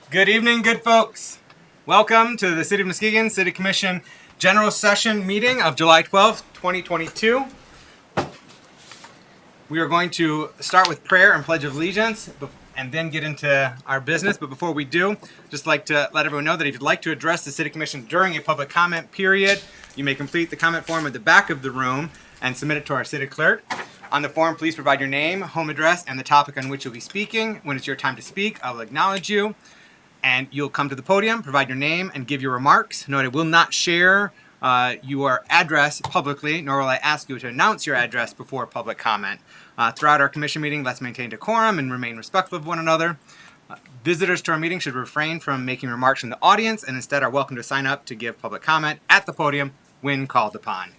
Good evening, good folks. Welcome to the City of Muskegon City Commission General Session meeting of July 12th, 2022. We are going to start with prayer and Pledge of Allegiance and then get into our business. But before we do, just like to let everyone know that if you'd like to address the City Commission during a public comment period, you may complete the comment form at the back of the room and submit it to our city clerk. On the form, please provide your name, home address, and the topic on which you'll be speaking. When it's your time to speak, I will acknowledge you. And you'll come to the podium, provide your name, and give your remarks. Note I will not share your address publicly, nor will I ask you to announce your address before public comment. Throughout our commission meeting, let's maintain decorum and remain respectful of one another. Visitors to our meeting should refrain from making remarks from the audience and instead are welcome to sign up to give public comment at the podium when called upon.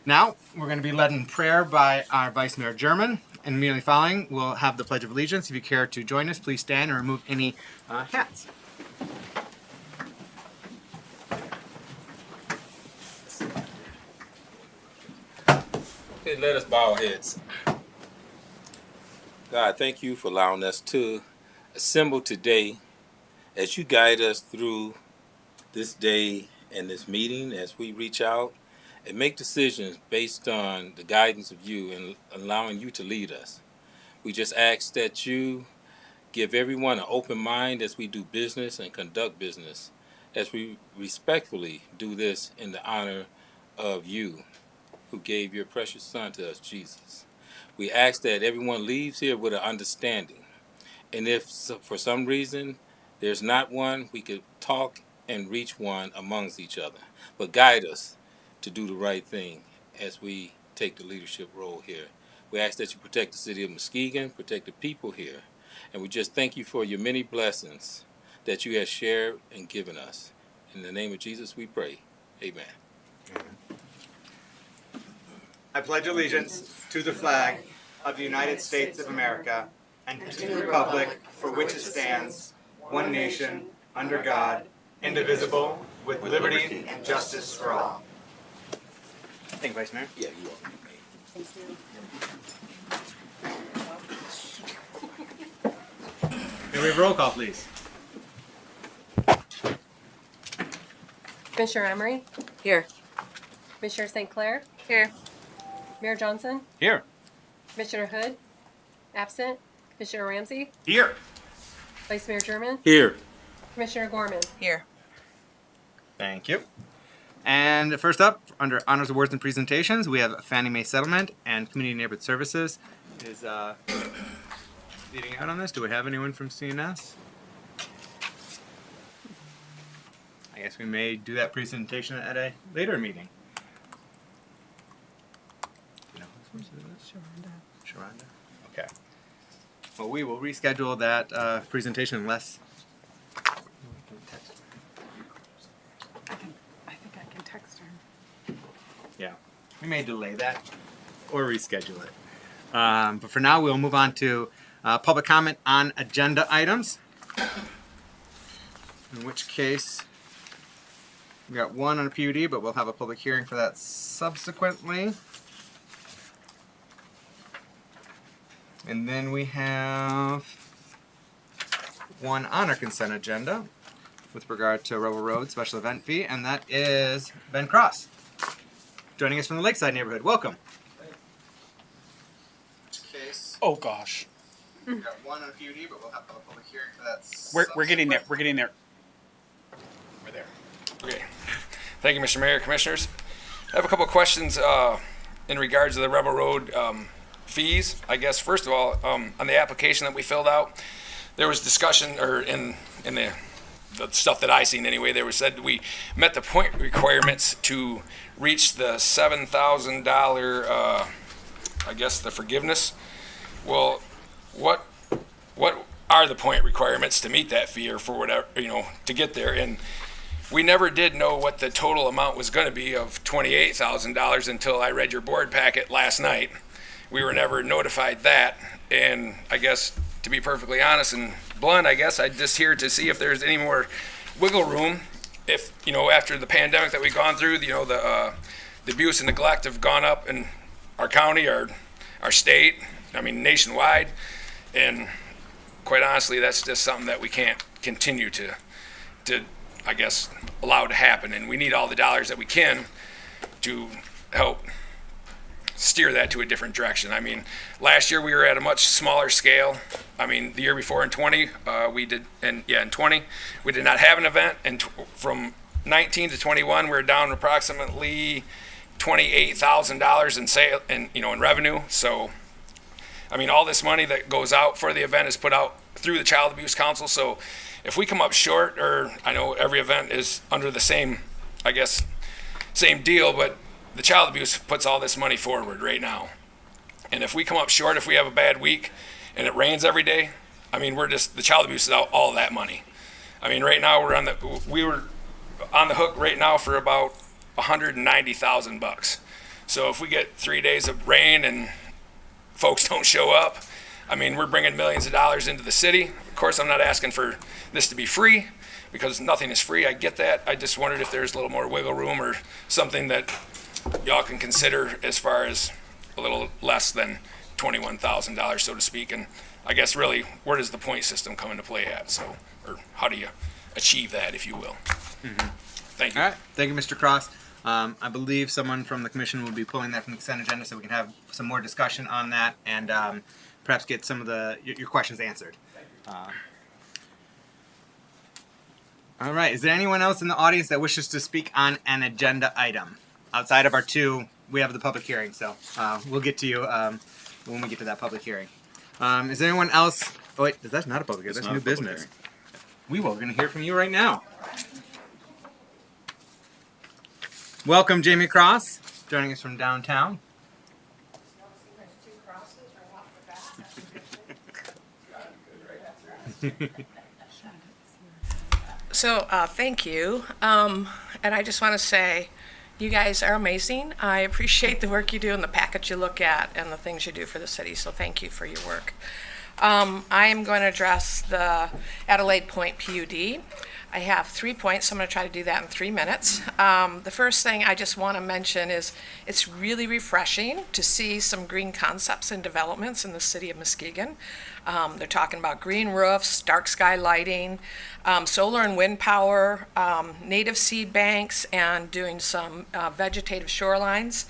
Now, we're going to be led in prayer by our Vice Mayor German. And immediately following, we'll have the Pledge of Allegiance. If you care to join us, please stand and remove any hats. Okay, let us bow our heads. God, thank you for allowing us to assemble today as you guide us through this day and this meeting as we reach out and make decisions based on the guidance of you and allowing you to lead us. We just ask that you give everyone an open mind as we do business and conduct business, as we respectfully do this in the honor of you, who gave your precious Son to us, Jesus. We ask that everyone leaves here with an understanding. And if for some reason there's not one, we could talk and reach one amongst each other. But guide us to do the right thing as we take the leadership role here. We ask that you protect the city of Muskegon, protect the people here, and we just thank you for your many blessings that you have shared and given us. In the name of Jesus we pray. Amen. I pledge allegiance to the flag of the United States of America and to the republic for which it stands, one nation, under God, indivisible, with liberty and justice for all. Thank you, Vice Mayor. Yeah, you are. May we have roll call, please? Commissioner Emery? Here. Commissioner St. Clair? Here. Mayor Johnson? Here. Commissioner Hood? Absent. Commissioner Ramsey? Here. Vice Mayor German? Here. Commissioner Gorman? Here. Thank you. And first up, under Honors, Awards, and Presentations, we have Fannie Mae Settlement and Community Neighborhood Services is leading out on this. Do we have anyone from CNS? I guess we may do that presentation at a later meeting. Do you know who's supposed to do this? Sharonda. Okay. Well, we will reschedule that presentation unless... Yeah, we may delay that or reschedule it. But for now, we'll move on to public comment on agenda items. In which case, we got one on a PUD, but we'll have a public hearing for that subsequently. And then we have one on our consent agenda with regard to Rebel Road special event fee, and that is Ben Cross, joining us from the Lakeside neighborhood. Welcome. Case. Oh gosh, We got one on a PUD, but we'll have a public hearing for that. we're getting there. We're getting there. We're there. Okay. Thank you, Mr. Mayor, Commissioners. I have a couple of questions in regards to the Rebel Road fees. I guess, first of all, on the application that we filled out, there was discussion, or in the stuff that I seen anyway, there was said we met the point requirements to reach the $7,000, I guess, the forgiveness. Well, what are the point requirements to meet that fee, or for whatever, to get there? And we never did know what the total amount was going to be of $28,000 until I read your board packet last night. We were never notified that, and I guess, to be perfectly honest and blunt, I guess I'm just here to see if there's any more wiggle room. If after the pandemic that we've gone through, the abuse and neglect have gone up in our county, our state, nationwide, and quite honestly, that's just something that we can't continue to I guess allow it to happen. And we need all the dollars that we can to help steer that to a different direction. I mean, last year we were at a much smaller scale. I mean, the year before in 20, we did, and yeah, in 20, we did not have an event. And from 19 to 21, we were down approximately $28,000 in sale and in revenue. So, I mean, all this money that goes out for the event is put out through the Child Abuse Council. So, if we come up short, or I know every event is under the same, I guess, same deal, but the child abuse puts all this money forward right now. And if we come up short, if we have a bad week and it rains every day, I mean, the child abuse is out all that money. I mean, right now we were on the hook right now for about $190,000. So if we get 3 days of rain and folks don't show up, I mean, we're bringing millions of dollars into the city. Of course, I'm not asking for this to be free, because nothing is free. I get that. I just wondered if there's a little more wiggle room or something that y'all can consider as far as a little less than $21,000, so to speak. And I guess really, where does the point system come into play at? So, or how do you achieve that, if you will? Thank you. All right. Thank you, Mr. Cross. I believe someone from the commission will be pulling that from the consent agenda so we can have some more discussion on that and perhaps get some of your questions answered. All right. Is there anyone else in the audience that wishes to speak on an agenda item? Outside of our two, we have the public hearing, so we'll get to you when we get to that public hearing. Is there anyone else? Oh, wait, that's not a public hearing. That's new business. We're going to hear from you right now. Welcome, Jamie Cross, joining us from downtown. So, thank you. And I just want to say, you guys are amazing. I appreciate the work you do and the package you look at and the things you do for the city. So thank you for your work. I am going to address the Adelaide Point PUD. I have 3 points, so I'm going to try to do that in 3 minutes. The first thing I just want to mention is it's really refreshing to see some green concepts and developments in the city of Muskegon. They're talking about green roofs, dark sky lighting, solar and wind power, native seed banks, and doing some vegetative shorelines,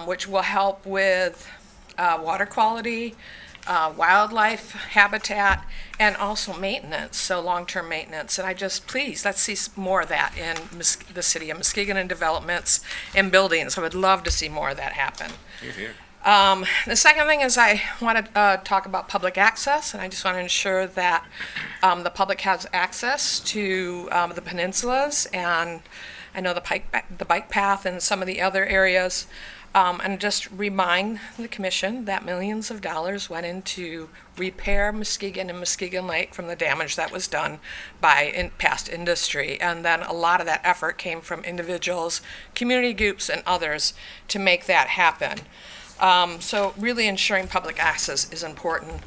which will help with water quality, wildlife habitat, and also maintenance, so long-term maintenance. And let's see more of that in the city of Muskegon and developments and buildings. I would love to see more of that happen. The second thing is I want to talk about public access, and I just want to ensure that the public has access to the peninsulas, and I know the bike path and some of the other areas. And just remind the commission that millions of dollars went into repair Muskegon and Muskegon Lake from the damage that was done by past industry. And then a lot of that effort came from individuals, community groups, and others to make that happen. So really ensuring public access is important,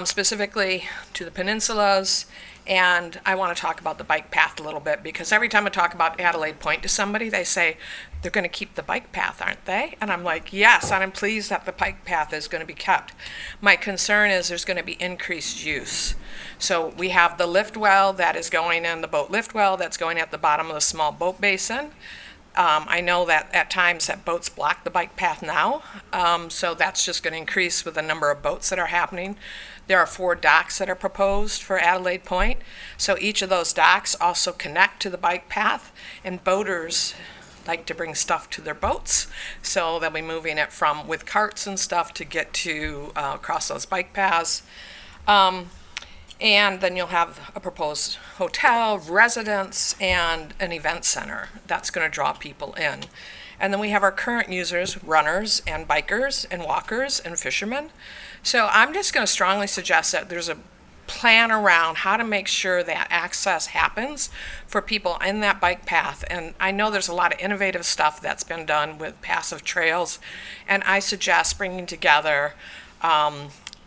specifically to the peninsulas. And I want to talk about the bike path a little bit, because every time I talk about Adelaide Point to somebody, they say, they're going to keep the bike path, aren't they? And I'm like, yes, and I'm pleased that the bike path is going to be kept. My concern is there's going to be increased use. So we have the lift well that is going in, the boat lift well that's going at the bottom of the small boat basin. I know that at times that boats block the bike path now, so that's just going to increase with the number of boats that are happening. There are 4 docks that are proposed for Adelaide Point, so each of those docks also connect to the bike path, and boaters like to bring stuff to their boats, so they'll be moving it from with carts and stuff to get to across those bike paths. And then you'll have a proposed hotel, residence, and an event center that's going to draw people in. And then we have our current users, runners and bikers and walkers and fishermen. So I'm just going to strongly suggest that there's a plan around how to make sure that access happens for people in that bike path. And I know there's a lot of innovative stuff that's been done with passive trails. And I suggest bringing together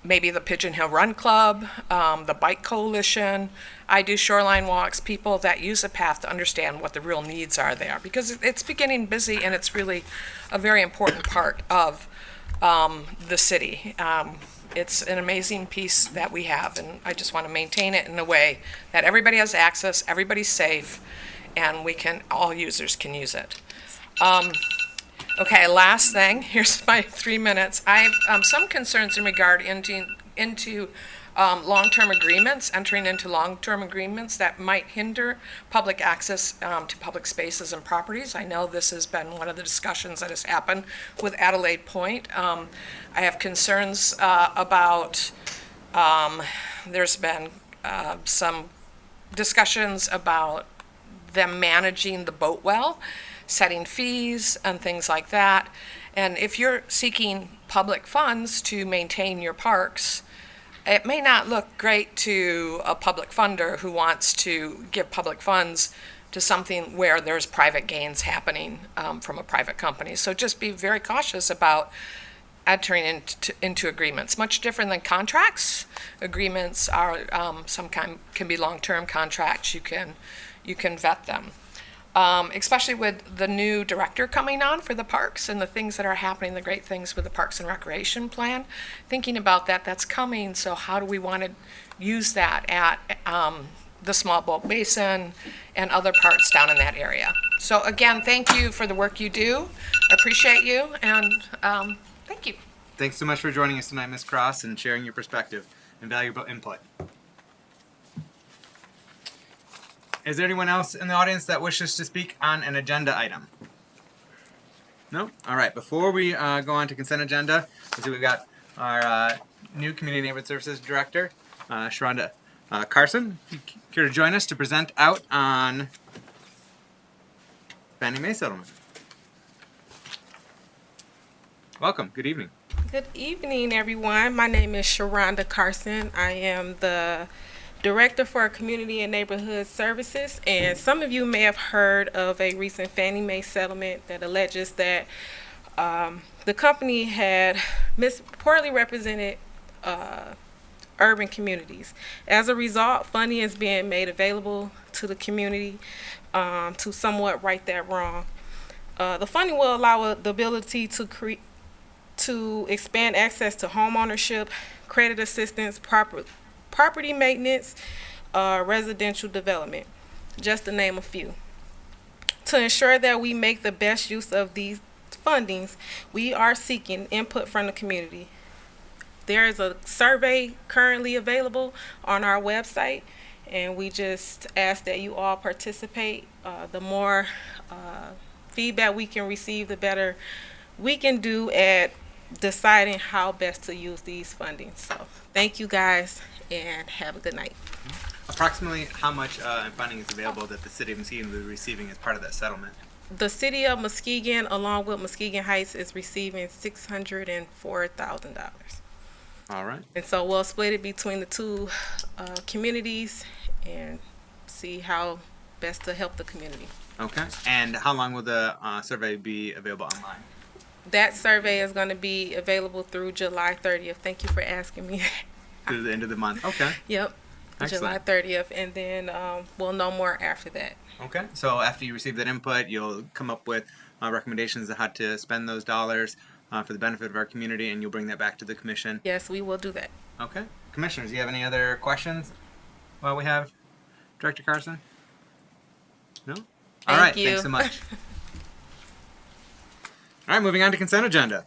maybe the Pigeon Hill Run Club, the Bike Coalition. I do shoreline walks, people that use the path to understand what the real needs are there, because it's beginning busy and it's really a very important part of the city. It's an amazing piece that we have, and I just want to maintain it in a way that everybody has access, everybody's safe, and all users can use it. Okay, last thing, here's my 3 minutes. I have some concerns in regard into long-term agreements, entering into long-term agreements that might hinder public access to public spaces and properties. I know this has been one of the discussions that has happened with Adelaide Point. I have concerns about, there's been some discussions about them managing the boat well, setting fees and things like that. And if you're seeking public funds to maintain your parks, it may not look great to a public funder who wants to give public funds to something where there's private gains happening from a private company. So just be very cautious about entering into agreements. Much different than contracts. Agreements are can be long-term contracts. You can vet them. Especially with the new director coming on for the parks and the things that are happening, the great things with the Parks and Recreation Plan. Thinking about that's coming, so how do we want to use that at the Small Boat Basin and other parts down in that area? So again, thank you for the work you do. I appreciate you, and thank you. Thanks so much for joining us tonight, Ms. Cross, and sharing your perspective and valuable input. Is there anyone else in the audience that wishes to speak on an agenda item? No? All right. Before we go on to consent agenda, let's see, we've got our new Community Neighborhood Services Director, Sharonda Carson, here to join us to present out on Fannie Mae settlement. Welcome. Good evening. Good evening, everyone. My name is Sharonda Carson. I am the Director for Community and Neighborhood Services, and some of you may have heard of a recent Fannie Mae settlement that alleges that the company had poorly represented urban communities. As a result, funding is being made available to the community to somewhat right that wrong. The funding will allow the ability to expand access to home ownership, credit assistance, property maintenance, residential development, just to name a few. To ensure that we make the best use of these fundings, we are seeking input from the community. There is a survey currently available on our website, and we just ask that you all participate. The more feedback we can receive, the better we can do at deciding how best to use these fundings. So thank you guys, and have a good night. Approximately how much funding is available that the city of Muskegon will be receiving as part of that settlement? The city of Muskegon, along with Muskegon Heights, is receiving $604,000. All right. And so we'll split it between the two communities and see how best to help the community. Okay. And how long will the survey be available online? That survey is going to be available through July 30th. Thank you for asking me. Through the end of the month. Okay. Yep. July Excellent. 30th, and then we'll know more after that. Okay. So after you receive that input, you'll come up with recommendations on how to spend those dollars for the benefit of our community, and you'll bring that back to the commission. Yes, we will do that. Okay. Commissioners, do you have any other questions while we have Director Carson? No? All right. you. Thanks so much. All right. Moving on to consent agenda.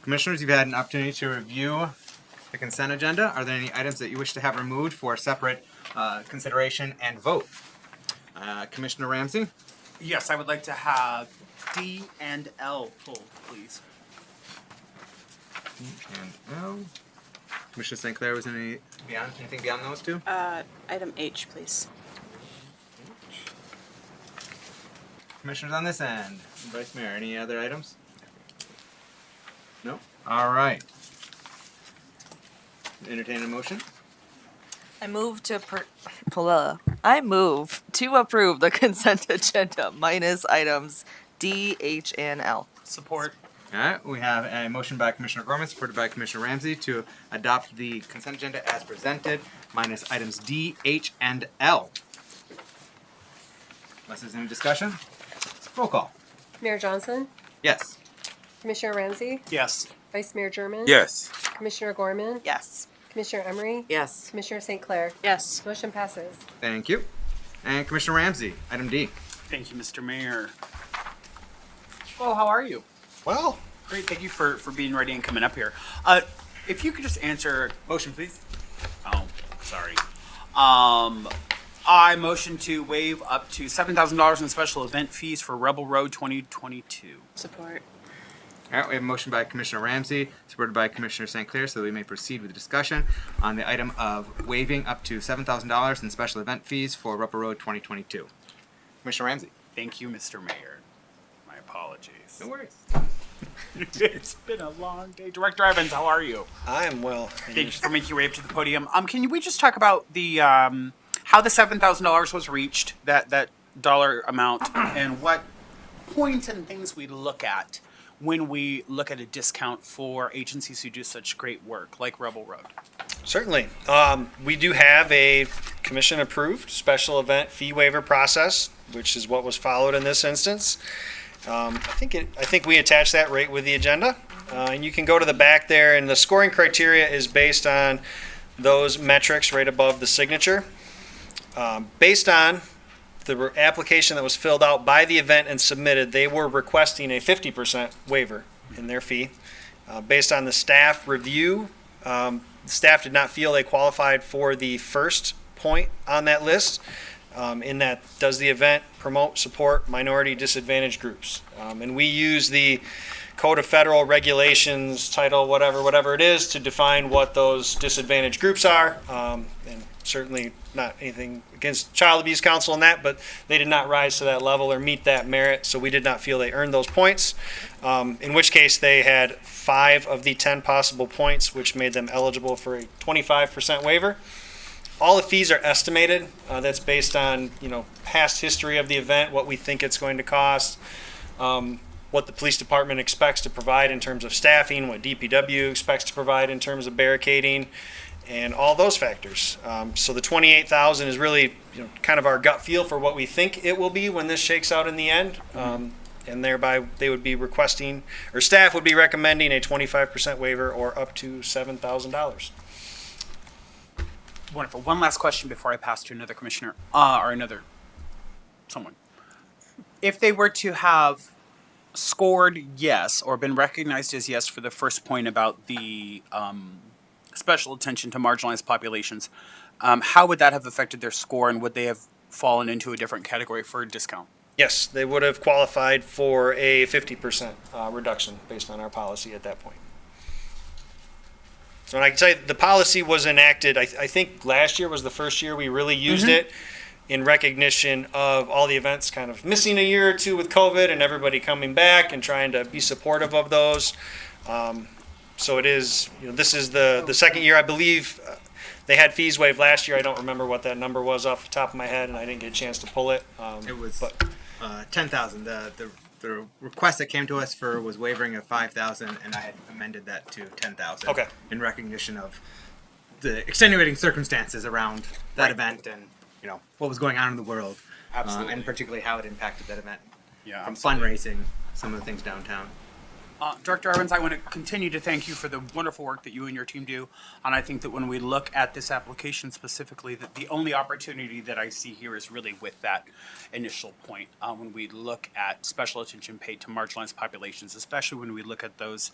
Commissioners, you've had an opportunity to review the consent agenda. Are there any items that you wish to have removed for separate consideration and vote? Commissioner Ramsey? Yes, I would like to have D and L pulled, please. And L. Commissioner St. Clair, was anything beyond those two? Item H, please. Commissioners on this end. Vice Mayor, any other items? No? All right. Entertain a motion? I move to approve the consent agenda minus items D, H, and L. Support. All right, we have a motion by Commissioner Gorman, supported by Commissioner Ramsey, to adopt the consent agenda as presented, minus items D, H, and L. Unless there's any discussion, roll call. Mayor Johnson, Yes. Commissioner Ramsey, Yes. Vice Mayor German, Yes. Commissioner Gorman, Yes. Commissioner Emery, Yes. Commissioner St. Clair. Yes. Motion passes. Thank you. And Commissioner Ramsey, item D. Thank you, Mr. Mayor. Oh, how are you? Well, Great. Thank you for being ready and coming up here. If you could just answer. Motion, please. Oh, sorry. I motion to waive up to $7,000 in special event fees for Rebel Road 2022. Support. All right, we have a motion by Commissioner Ramsey, supported by Commissioner St. Clair, so that we may proceed with the discussion on the item of waiving up to $7,000 in special event fees for Rupper Road 2022. Commissioner Ramsey. Thank you, Mr. Mayor. My apologies. No worries. It's been a long day. Director Evans, how are you? I am well. Thank you for making your way up to the podium. Can we just talk about the how the $7,000 was reached, that dollar amount, and what points and things we look at when we look at a discount for agencies who do such great work, like Rebel Road? Certainly. We do have a commission-approved special event fee waiver process, which is what was followed in this instance. I think we attached that right with the agenda. And you can go to the back there, and the scoring criteria is based on those metrics right above the signature. Based on the application that was filled out by the event and submitted, they were requesting a 50% waiver in their fee. Based on the staff review, staff did not feel they qualified for the first point on that list, in that, does the event promote, support minority disadvantaged groups? And we use the Code of Federal Regulations, title, whatever it is, to define what those disadvantaged groups are. And certainly not anything against Child Abuse Council on that, but they did not rise to that level or meet that merit, so we did not feel they earned those points. In which case, they had 5 of the 10 possible points, which made them eligible for a 25% waiver. All the fees are estimated. That's based on, past history of the event, what we think it's going to cost, what the police department expects to provide in terms of staffing, what DPW expects to provide in terms of barricading, and all those factors. So the $28,000 is really, kind of our gut feel for what we think it will be when this shakes out in the end. And thereby, they would be requesting, or staff would be recommending, a 25% waiver or up to $7,000. Wonderful. One last question before I pass to another commissioner, or another someone. If they were to have scored yes or been recognized as yes for the first point about the special attention to marginalized populations, how would that have affected their score, and would they have fallen into a different category for a discount? Yes, they would have qualified for a 50% reduction based on our policy at that point. So, and I can tell you, the policy was enacted, I think last year was the first year we really used it, in recognition of all the events kind of missing a year or two with COVID and everybody coming back and trying to be supportive of those. So it is, this is the second year, I believe. They had fees waived last year. I don't remember what that number was off the top of my head, and I didn't get a chance to pull it. It was $10,000. The request that came to us was waiving of $5,000, and I had amended that to $10,000. Okay. In recognition of the extenuating circumstances around that event and what was going on in the world, Absolutely. and particularly how it impacted that event. Yeah, From absolutely. fundraising, some of the things downtown. Director Evans, I want to continue to thank you for the wonderful work that you and your team do. And I think that when we look at this application specifically, that the only opportunity that I see here is really with that initial point. When we look at special attention paid to marginalized populations, especially when we look at those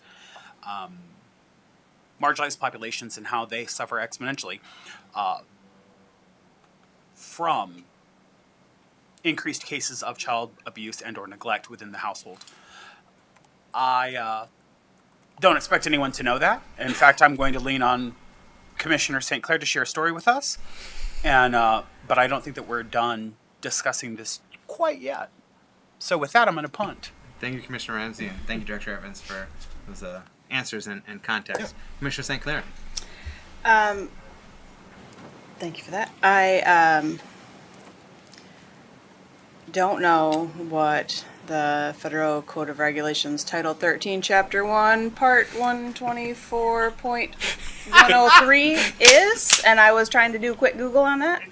marginalized populations and how they suffer exponentially from increased cases of child abuse and or neglect within the household. I don't expect anyone to know that. In fact, I'm going to lean on Commissioner St. Clair to share a story with us. And but I don't think that we're done discussing this quite yet. So with that, I'm going to punt. Thank you, Commissioner Ramsey, and thank you, Director Evans, for those answers and context. Commissioner St. Clair. Thank you for that. I don't know what the Federal Code of Regulations, Title 13, Chapter 1, Part 124.103 is, and I was trying to do a quick Google on that,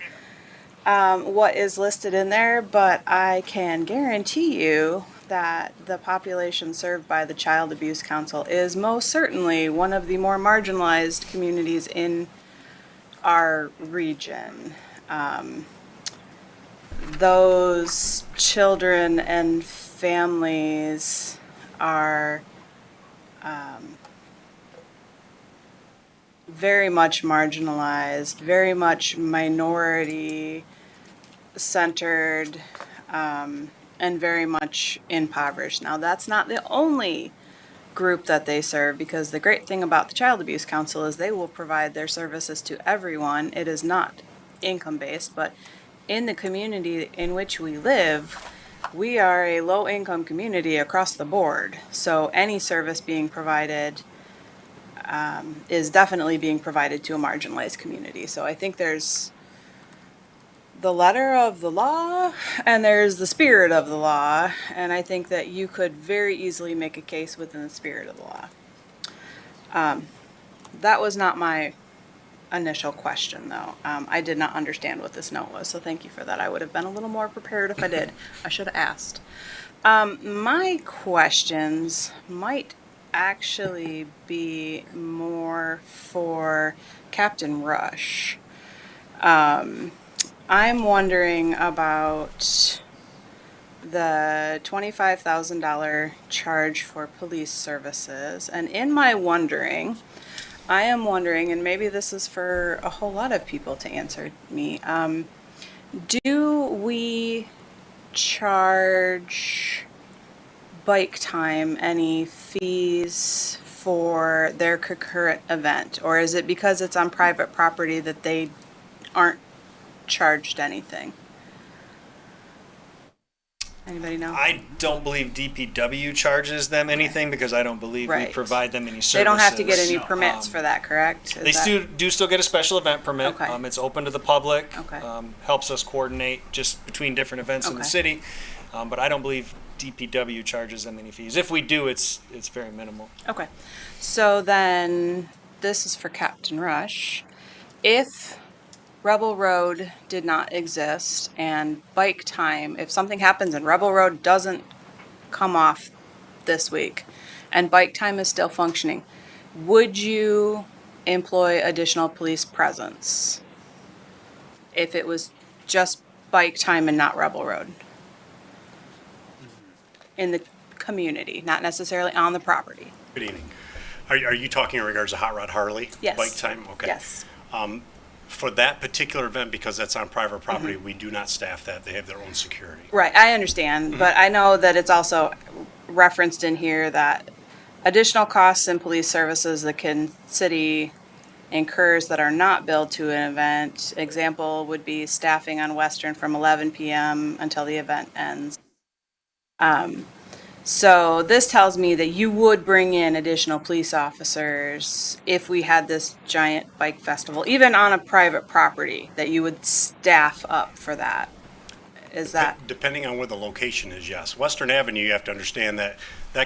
what is listed in there, but I can guarantee you that the population served by the Child Abuse Council is most certainly one of the more marginalized communities in our region. Those children and families are very much marginalized, very much minority centered, and very much impoverished. Now, that's not the only group that they serve, because the great thing about the Child Abuse Council is they will provide their services to everyone. It is not income based, but in the community in which we live, we are a low income community across the board. So any service being provided is definitely being provided to a marginalized community. So I think there's the letter of the law and there's the spirit of the law, and I think that you could very easily make a case within the spirit of the law. That was not my initial question, though. I did not understand what this note was, so thank you for that. I would have been a little more prepared if I did. I should have asked. My questions might actually be more for Captain Rush. I'm wondering about the $25,000 charge for police services. And in my wondering, I am wondering, and maybe this is for a whole lot of people to answer me, do we charge Bike Time any fees for their concurrent event? Or is it because it's on private property that they aren't charged anything? Anybody know? I don't believe DPW charges them anything because I don't believe we Right. provide them any services. They don't have to get any permits for that, correct? Is They that- do still get a special event permit. Okay. It's open to the public. Okay. Helps us coordinate just between different events in the Okay. city. But I don't believe DPW charges them any fees. If we do, it's very minimal. Okay. So then, this is for Captain Rush. If Rebel Road did not exist and Bike Time, if something happens and Rebel Road doesn't come off this week and Bike Time is still functioning, would you employ additional police presence if it was just Bike Time and not Rebel Road? In the community, not necessarily on the property. Good evening. Are you talking in regards to Hot Rod Harley? Yes. Bike Time? Okay. Yes. For that particular event, because that's on private property, we do not staff that. They have their own security. Right, I understand, but I know that it's also referenced in here that additional costs in police services the city incurs that are not billed to an event. Example would be staffing on Western from 11 p.m. until the event ends. So this tells me that you would bring in additional police officers if we had this giant bike festival, even on a private property, that you would staff up for that. Is that? Depending on where the location is, yes. Western Avenue, you have to understand that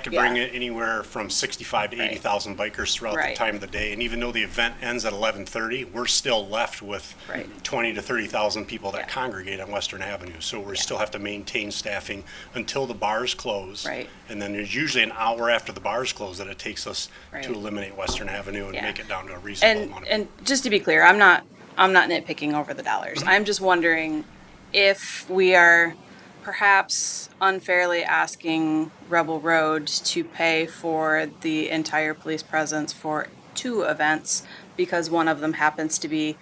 could bring in anywhere from 65 to 80,000 bikers throughout the time of the day. And even though the event ends at 11:30, we're still left with 20 to 30,000 people that congregate on Western Avenue. So we still have to maintain staffing until the bars close. Right. And then there's usually an hour after the bars close that it takes us to eliminate Western Avenue and make it down to a reasonable amount of people. And just to be clear, I'm not nitpicking over the dollars. I'm just wondering if we are perhaps unfairly asking Rebel Road to pay for the entire police presence for 2 events because one of them happens to be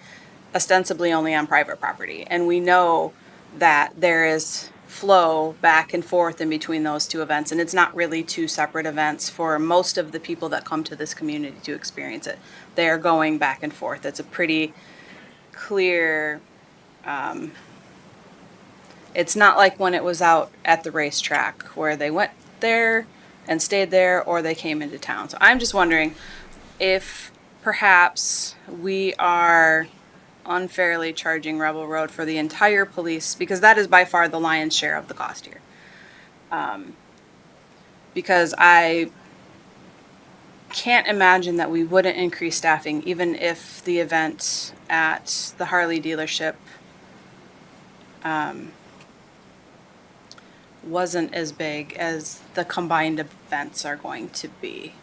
ostensibly only on private property. And we know that there is flow back and forth in between those 2 events, and it's not really 2 separate events for most of the people that come to this community to experience it. They are going back and forth. It's a pretty clear it's not like when it was out at the racetrack where they went there and stayed there or they came into town. So I'm just wondering if perhaps we are unfairly charging Rebel Road for the entire police, because that is by far the lion's share of the cost here. Because I can't imagine that we wouldn't increase staffing even if the event at the Harley dealership wasn't as big as the combined events are going to be.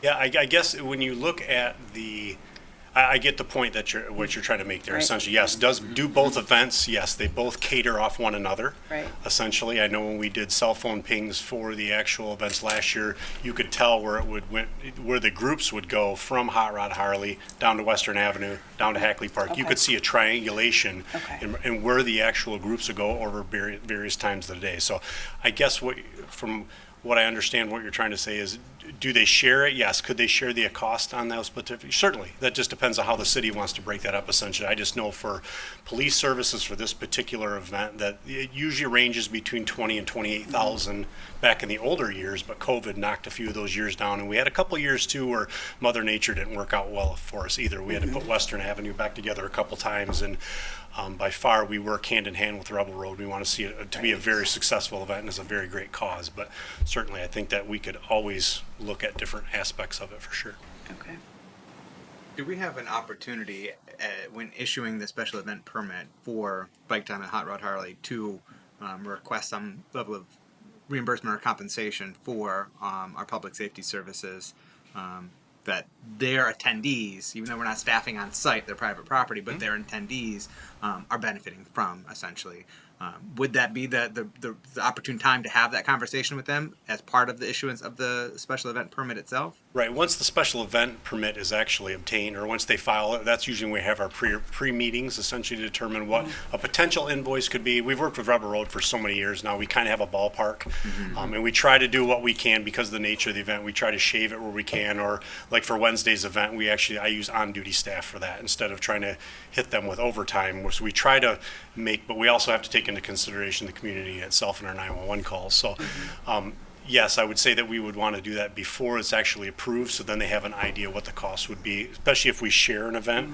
Yeah, I guess when you look at I get the point that what you're trying to make there. Right. Essentially, yes, do both events. Yes, they both cater off one another. Right. Essentially, I know when we did cell phone pings for the actual events last year, you could tell where where the groups would go from Hot Rod Harley down to Western Avenue, down to Hackley Park. You Okay. could see a triangulation Okay. in where the actual groups would go over various times of the day. So, I guess from what I understand, what you're trying to say is, do they share it? Yes. Could they share the cost on those specific? Certainly. That just depends on how the city wants to break that up, essentially. I just know for police services for this particular event that it usually ranges between 20 and 28,000 back in the older years, but COVID knocked a few of those years down. And we had a couple years too where Mother Nature didn't work out well for us either. We had to put Western Avenue back together a couple times, and by far we work hand in hand with Rebel Road. We want to see it to be a very successful event and it's a very great cause, but certainly I think that we could always look at different aspects of it for sure. Okay. Do we have an opportunity when issuing the special event permit for Bike Time at Hot Rod Harley to request some level of reimbursement or compensation for our public safety services, that their attendees, even though we're not staffing on site, they're private property, but their attendees are benefiting from, essentially? Would that be the opportune time to have that conversation with them as part of the issuance of the special event permit itself? Right. Once the special event permit is actually obtained, or once they file it, that's usually when we have our pre-meetings, essentially to determine what a potential invoice could be. We've worked with Rebel Road for so many years now. We kind of have a ballpark, and we try to do what we can because of the nature of the event. We try to shave it where we can, or like for Wednesday's event, I use on-duty staff for that instead of trying to hit them with overtime. So we try to but we also have to take into consideration the community itself in our 911 calls. So, yes, I would say that we would want to do that before it's actually approved, so then they have an idea what the cost would be, especially if we share an event,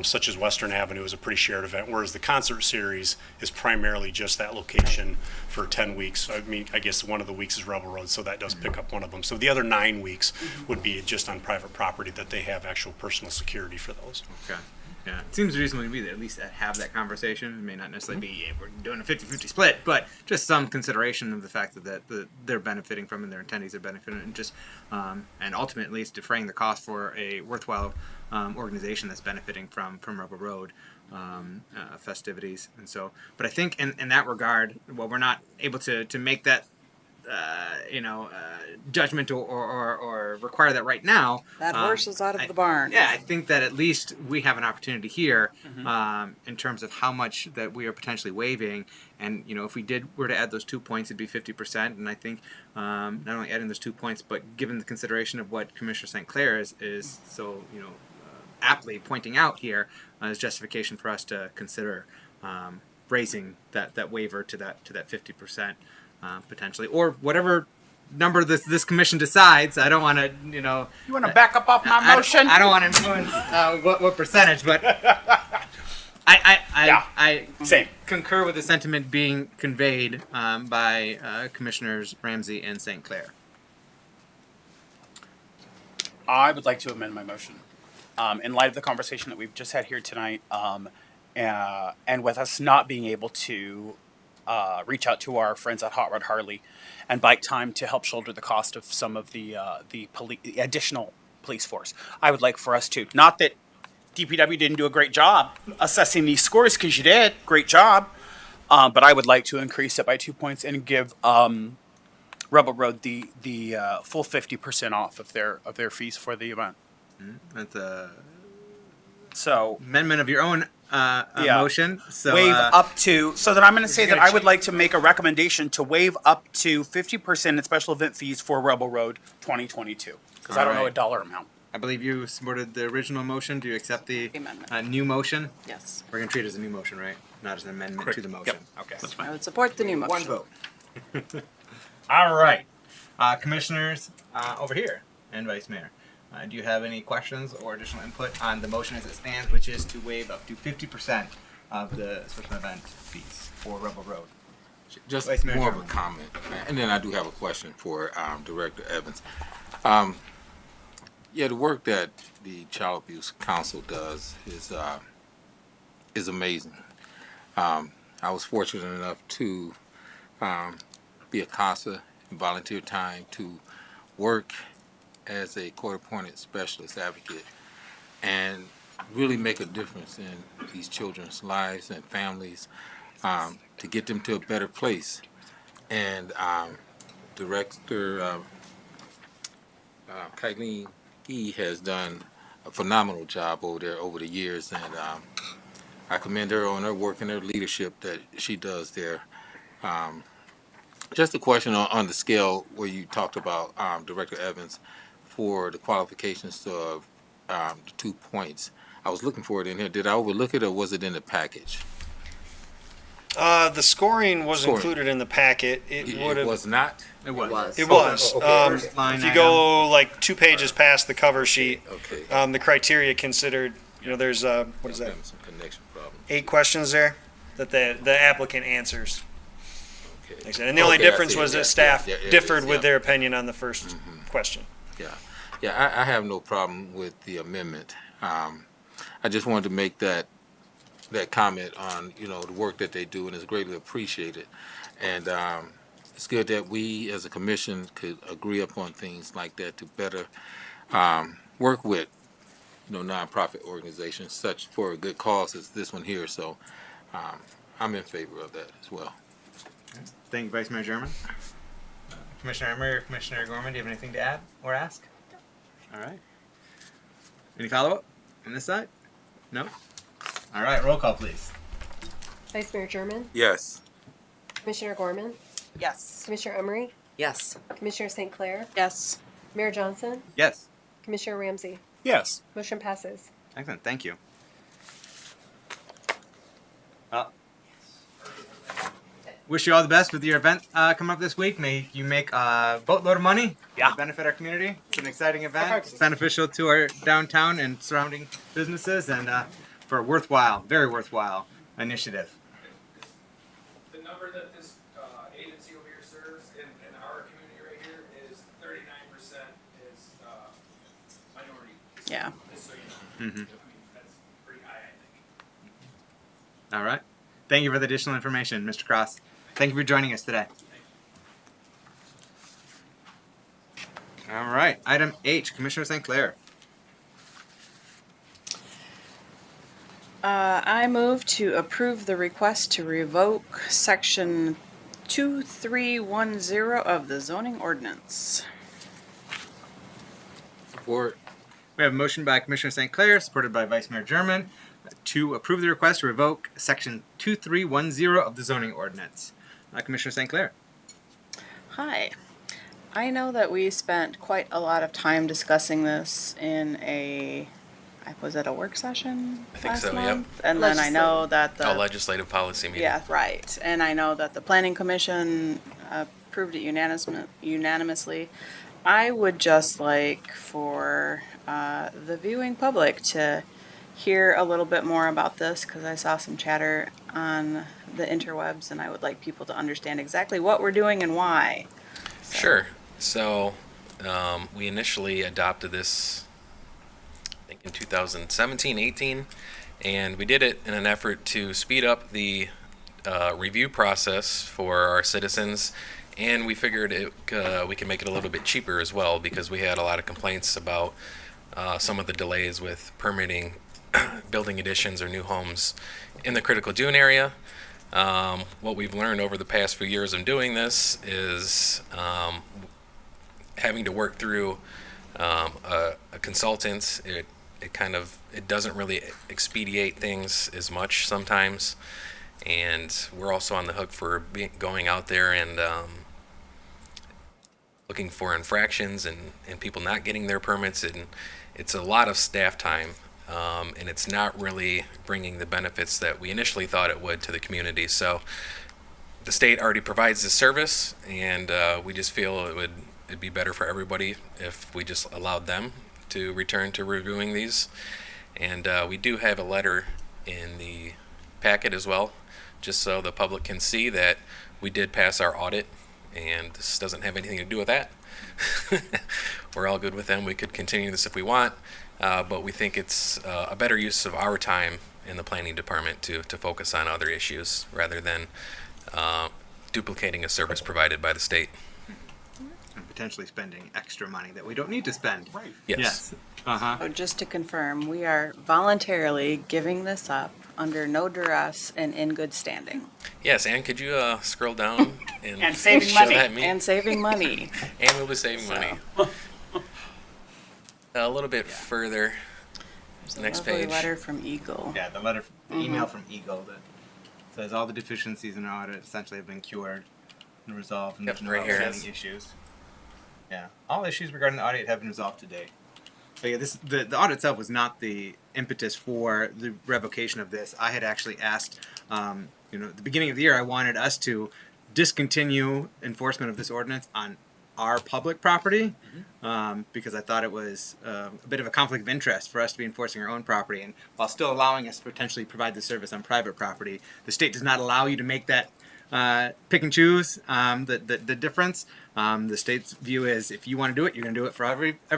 such as Western Avenue is a pretty shared event, whereas the concert series is primarily just that location for 10 weeks. I mean, I guess one of the weeks is Rebel Road, so that does pick up one of them. So the other 9 weeks would be just on private property that they have actual personal security for those. Okay. Yeah, it seems reasonable to me that at least have that conversation. It may not necessarily be we're doing a 50-50 split, but just some consideration of the fact that they're benefiting from and their attendees are benefiting, and just and ultimately it's defraying the cost for a worthwhile organization that's benefiting from Rebel Road festivities. And so, but I think in that regard, while we're not able to make that judgment or require that right now. That horse is out of the barn. Yeah, I think that at least we have an opportunity here in terms of how much that we are potentially waiving. And, if we were to add those 2 points, it'd be 50%. And I think not only adding those 2 points, but given the consideration of what Commissioner St. Clair is so, aptly pointing out here, as justification for us to consider raising that waiver to that 50%. Potentially, or whatever number this commission decides. I don't want to, You want to back up off my motion? I don't want to influence what percentage, but I Same. concur with the sentiment being conveyed by Commissioners Ramsey and St. Clair. I would like to amend my motion. In light of the conversation that we've just had here tonight, and with us not being able to reach out to our friends at Hot Rod Harley and Bike Time to help shoulder the cost of some of the additional police force. I would like for us to, not that DPW didn't do a great job assessing these scores, because you did, great job, but I would like to increase it by 2 points and give Rebel Road the full 50% off of their fees for the event. That's a So amendment of your own motion. So waive up to, so that I'm going to say that gonna I would like to make a recommendation to waive up to 50% in special event fees for Rebel Road 2022. Because I don't know a Alright. dollar amount. I believe you supported the original motion. Do you accept the Amendment. new motion? Yes. We're going to treat it as a new motion, right? Not as an amendment to the motion. Okay. I would support the new motion. One vote. All right. Commissioners over here and Vice Mayor. Do you have any questions or additional input on the motion as it stands, which is to waive up to 50% of the special event fees for Rebel Road? Just Vice Mayor more of a Sherman. comment, and then I do have a question for Director Evans. The work that the Child Abuse Council does is amazing. I was fortunate enough to be a CASA and volunteer time to work as a court-appointed specialist advocate and really make a difference in these children's lives and families, to get them to a better place. And Director Kylene E has done a phenomenal job over there over the years, and I commend her on her work and her leadership that she does there. Just a question on the scale where you talked about, Director Evans, for the qualifications of the 2 points. I was looking for it in here. Did I overlook it, or was it in the package? The scoring was Scoring. included in the packet. It would It have. was not? It was. It was. Okay. First line If you item. go like 2 pages past the cover sheet, Okay. the criteria considered, there's what is that? Some connection problem. 8 questions there that the applicant answers. Okay. Like I said, and the only Okay, I difference see. was Yeah, that staff yeah, yeah, differed yeah. with their opinion on the first question. Yeah, I have no problem with the amendment. I just wanted to make that comment on, the work that they do, and it's greatly appreciated. And it's good that we as a commission could agree upon things like that to better work with, nonprofit organizations such for a good cause as this one here. So I'm in favor of that as well. Thank you, Vice Mayor German. Commissioner Emery or Commissioner Gorman, do you have anything to add or ask? All right. Any follow-up on this side? No? All right, roll call, please. Vice Mayor German, Yes. Commissioner Gorman, Yes. Commissioner Emery, Yes. Commissioner St. Clair, Yes. Mayor Johnson, Yes. Commissioner Ramsey. Yes. Motion passes. Excellent, thank you. Wish you all the best with your event coming up this week. May you make a boatload of money to benefit our community. It's an exciting event. It's beneficial to our downtown and surrounding businesses, and for a very worthwhile initiative. The number that this agency over here serves in our community right here is 39% is minority. Yeah. Just so you know. Mhm. That's pretty high, I think. All right. Thank you for the additional information, Mr. Cross. Thank you for joining us today. All right. Item H, Commissioner St. Clair. I move to approve the request to revoke section 2310 of the zoning ordinance. Support. We have a motion by Commissioner St. Clair, supported by Vice Mayor German, to approve the request to revoke section 2310 of the zoning ordinance. Commissioner St. Clair. Hi. I know that we spent quite a lot of time discussing this in was it a work session I think last so, yep. month? And then I know that A legislative policy meeting. yeah, right. And I know that the planning commission approved it unanimously. I would just like for the viewing public to hear a little bit more about this, because I saw some chatter on the interwebs, and I would like people to understand exactly what we're doing and why. So- Sure. So we initially adopted this, I think, in 2017, 18, and we did it in an effort to speed up the review process for our citizens, and we figured we could make it a little bit cheaper as well, because we had a lot of complaints about some of the delays with permitting building additions or new homes in the critical Dune area. What we've learned over the past few years of doing this is having to work through a consultant. It doesn't really expedite things as much sometimes, and we're also on the hook for going out there and looking for infractions and people not getting their permits, and it's a lot of staff time. And it's not really bringing the benefits that we initially thought it would to the community. So the state already provides this service, and we just feel it'd be better for everybody if we just allowed them to return to reviewing these. And we do have a letter in the packet as well, just so the public can see that we did pass our audit, and this doesn't have anything to do with that. We're all good with them. We could continue this if we want. But we think it's a better use of our time in the planning department to focus on other issues rather than duplicating a service provided by the state. And potentially spending extra money that we don't need to spend. Right. Yes. Uh-huh. So just to confirm, we are voluntarily giving this up under no duress and in good standing. Yes, Ann, could you scroll down And saving show money. that me? And saving money. And we'll be saving money. A little bit further. There's the next Lovely page. letter from Eagle. Yeah, the email from Eagle that says all the deficiencies in our audit essentially have been cured and resolved, and Yep, there's no right here it outstanding issues. Yeah, all issues regarding the audit have been resolved to date. So yeah, the audit itself was not the impetus for the revocation of this. I had actually asked, at the beginning of the year, I wanted us to discontinue enforcement of this ordinance on our public property because I thought it was a bit of a conflict of interest for us to be enforcing our own property, and while still allowing us to potentially provide the service on private property, the state does not allow you to make that pick and choose the difference. The state's view is if you want to do it, you're going to do it for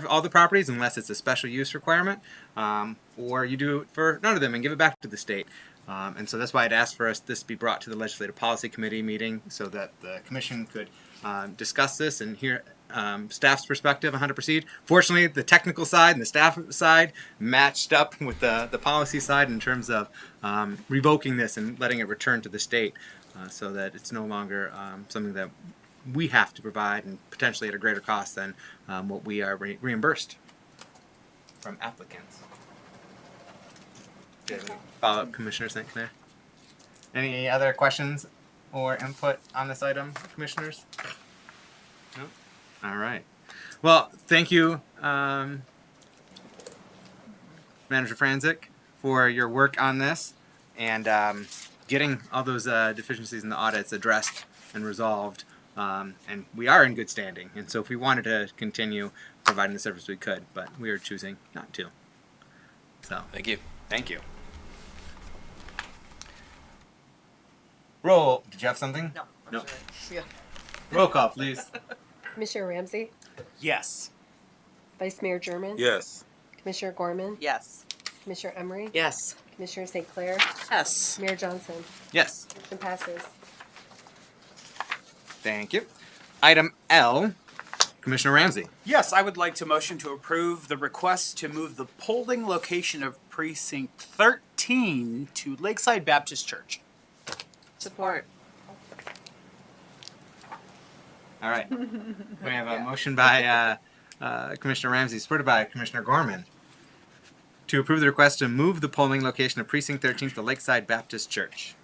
all the properties unless it's a special use requirement, or you do it for none of them and give it back to the state. And so that's why I'd asked for this to be brought to the Legislative Policy Committee meeting so that the Commission could discuss this and hear staff's perspective on how to proceed. Fortunately, the technical side and the staff side matched up with the policy side in terms of revoking this and letting it return to the state so that it's no longer something that we have to provide and potentially at a greater cost than what we are reimbursed from applicants. Do you have any follow-up, Commissioner St. Clair? Any other questions or input on this item, Commissioners? No? All right. Well, thank you, Manager Franzik, for your work on this and getting all those deficiencies in the audits addressed and resolved. And we are in good standing. And so if we wanted to continue providing the service, we could, but we are choosing not to. So Thank you. thank you. Roll. Did you have something? No. Yeah. Roll call, please. Commissioner Ramsey, Yes. Vice Mayor German, Yes. Commissioner Gorman, Yes. Commissioner Emery, Yes. Commissioner St. Clair, Yes. Mayor Johnson. Yes. Motion passes. Thank you. Item L, Commissioner Ramsey. Yes, I would like to motion to approve the request to move the polling location of precinct 13 to Lakeside Baptist Church. Support. All right. We have a motion by Commissioner Ramsey, supported by Commissioner Gorman, to approve the request to move the polling location of Precinct 13 to Lakeside Baptist Church.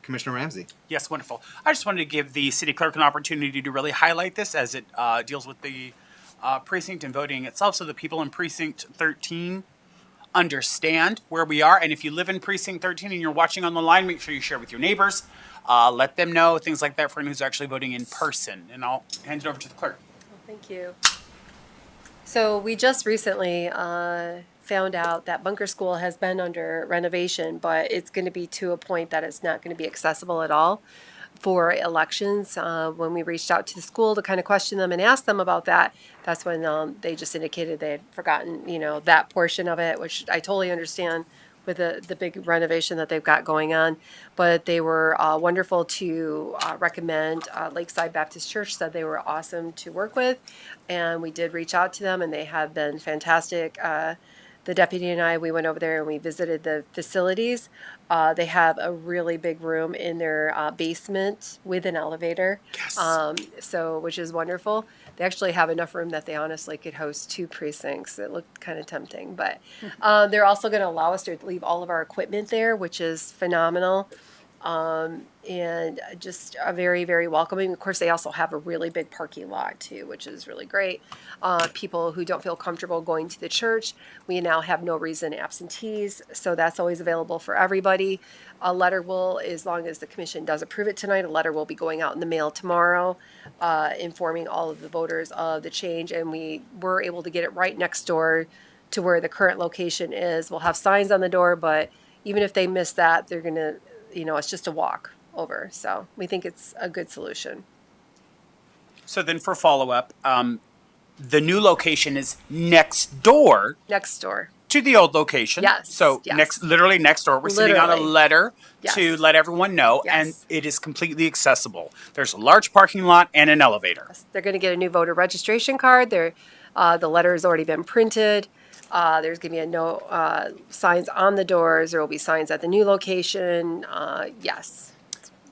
Commissioner Ramsey. Yes, wonderful. I just wanted to give the city clerk an opportunity to really highlight this as it deals with the precinct and voting itself so the people in precinct 13 understand where we are. And if you live in precinct 13 and you're watching on the line, make sure you share with your neighbors. Let them know, things like that for anyone who's actually voting in person. And I'll hand it over to the clerk. Thank you. So we just recently found out that Bunker School has been under renovation, but it's going to be to a point that it's not going to be accessible at all for elections. When we reached out to the school to kind of question them and ask them about that, that's when they just indicated they had forgotten, that portion of it, which I totally understand with the big renovation that they've got going on. But they were wonderful to recommend. Lakeside Baptist Church said they were awesome to work with, and we did reach out to them, and they have been fantastic. The deputy and I, we went over there and we visited the facilities. They have a really big room in their basement with an elevator, which is wonderful. They actually have enough room that they honestly could host 2 precincts. It looked kind of tempting, but they're also going to allow us to leave all of our equipment there, which is phenomenal. And just a very, very welcoming. Of course, they also have a really big parking lot too, which is really great. People who don't feel comfortable going to the church, we now have no reason absentees, so that's always available for everybody. A letter will, as long as the commission does approve it tonight, a letter will be going out in the mail tomorrow, informing all of the voters of the change, and we were able to get it right next door to where the current location is. We'll have signs on the door, but even if they miss that, they're gonna, it's just a walk over. So we think it's a good solution. So then for follow-up, the new location is next door Next door. to the old location. Yes, So yes. literally next door. We're sitting on a Literally. letter to Yes. let everyone know, and Yes. it is completely accessible. There's a large parking lot and an elevator. They're going to get a new voter registration card. The letter has already been printed. There's going to be signs on the doors. There will be signs at the new location. Yes.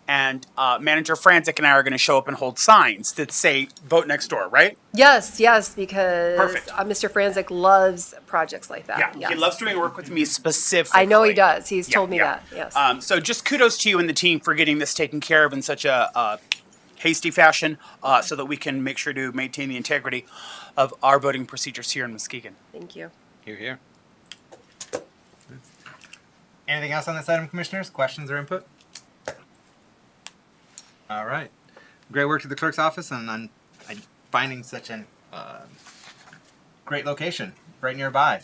And Manager Franzik and I are going to show up and hold signs that say "Vote next door," right? Yes, because Perfect. Mr. Franzik loves projects like that. Yeah, yes. he loves doing work with me specifically. I know he does. He's Yeah, told me yeah. that. Yes. So just kudos to you and the team for getting this taken care of in such a hasty fashion, so that we can make sure to maintain the integrity of our voting procedures here in Muskegon. Thank you. Here. Anything else on this item, commissioners? Questions or input? All right. Great work to the clerk's office on finding such an great location right nearby.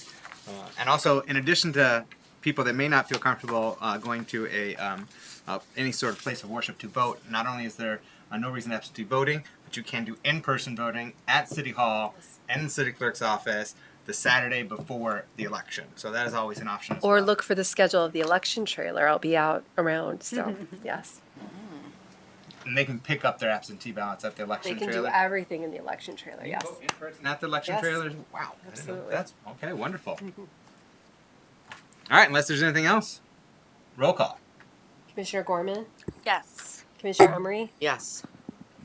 And also, in addition to people that may not feel comfortable going to any sort of place of worship to vote, not only is there no reason to absentee voting, but you can do in-person voting at City Hall and the city clerk's office the Saturday before the election. So that is always an option as Or well. look for the schedule of the election trailer. I'll be out around. So yes, And they can pick up their absentee ballots at the they election can trailer. do everything in the election trailer. Yes. Vote in person at the election Yes. trailers. Wow. I didn't know Absolutely. that's okay. Wonderful. All right. Unless there's anything else, roll call. Commissioner Gorman, Yes. Commissioner Emery, Yes.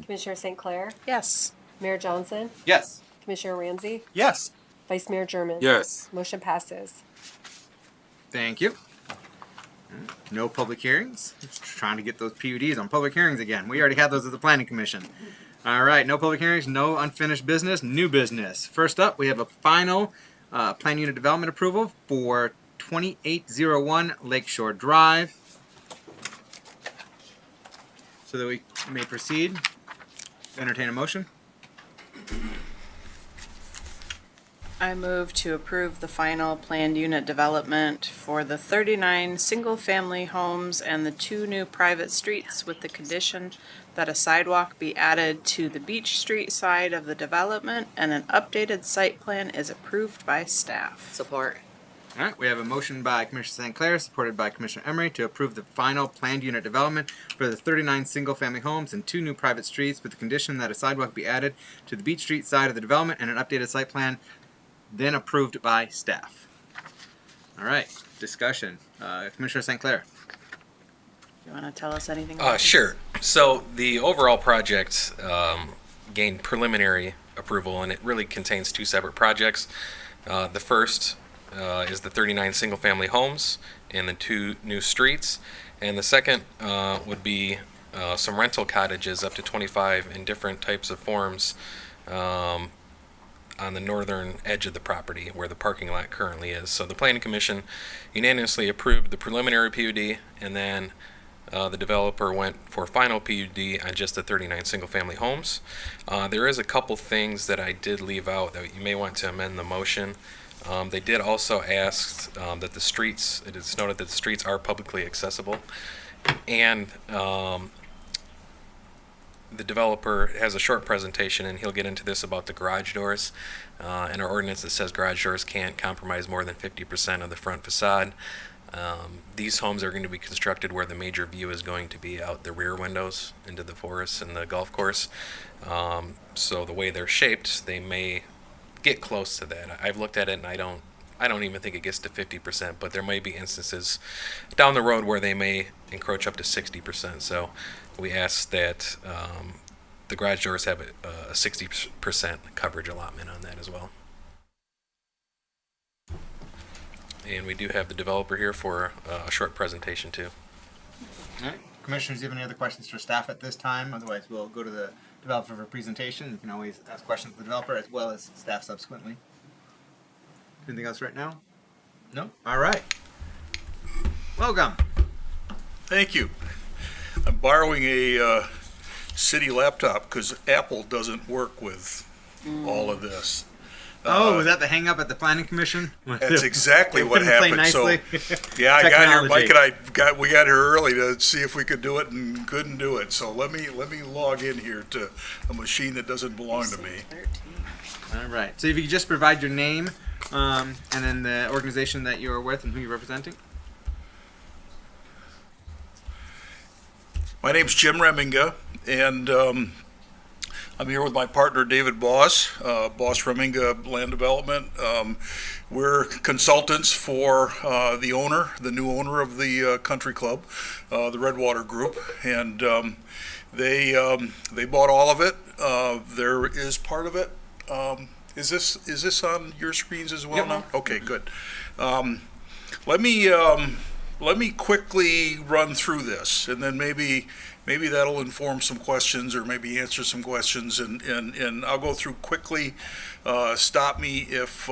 Commissioner St. Clair, Yes. Mayor Johnson, Yes. Commissioner Ramsey, Yes. Vice Mayor German. Yes. Motion passes. Thank you. No public hearings. Just trying to get those PUDs on public hearings again. We already had those at the Planning Commission. All right. No public hearings. No unfinished business. New business. First up, we have a final plan unit development approval for 2801 Lakeshore Drive. So that we may proceed. Entertain a motion. I move to approve the final planned unit development for the 39 single-family homes and the 2 new private streets with the condition that a sidewalk be added to the Beach Street side of the development and an updated site plan is approved by staff. Support. All right, we have a motion by Commissioner St. Clair, supported by Commissioner Emery, to approve the final planned unit development for the 39 single-family homes and 2 new private streets with the condition that a sidewalk be added to the Beach Street side of the development and an updated site plan, then approved by staff. All right, discussion. Commissioner St. Clair. You want to tell us anything about this? Sure. So the overall project gained preliminary approval, and it really contains 2 separate projects. The first is the 39 single-family homes and the 2 new streets, and the second would be some rental cottages, up to 25 in different types of forms, on the northern edge of the property where the parking lot currently is. So the Planning Commission unanimously approved the preliminary PUD, and then the developer went for final PUD on just the 39 single-family homes. There is a couple things that I did leave out that you may want to amend the motion. They did also ask that the streets, it is noted that the streets are publicly accessible, and the developer has a short presentation, and he'll get into this about the garage doors. In our ordinance, it says garage doors can't compromise more than 50% of the front facade. These homes are going to be constructed where the major view is going to be out the rear windows into the forest and the golf course. So the way they're shaped, they may get close to that. I've looked at it, and I don't even think it gets to 50%, but there may be instances down the road where they may encroach up to 60%. So we ask that the garage doors have a 60% coverage allotment on that as well. And we do have the developer here for a short presentation too. All right. Commissioners, do you have any other questions for staff at this time? Otherwise, we'll go to the developer for presentation. You can always ask questions of the developer as well as staff subsequently. Anything else right now? No? All right. Welcome. Thank you. I'm borrowing a city laptop because Apple doesn't work with all of this. Oh, was that the hang up at the planning commission? That's exactly They what couldn't play happened. So, nicely? yeah, I got here. Technology. Mike and we got here early to see if we could do it, and couldn't do it. So let me log in here to a machine that doesn't belong to me. All right. So if you could just provide your name and then the organization that you're with and who you're representing. My name's Jim Reminga, and I'm here with my partner David Boss, Boss Reminga Land Development. We're consultants for the new owner of the country club, the Redwater Group, and they bought all of it. There is part of it. Is this on your screens as well? Yep. Now? Okay, good. Let me quickly run through this, and then maybe that'll inform some questions or maybe answer some questions, and I'll go through quickly. Stop me if.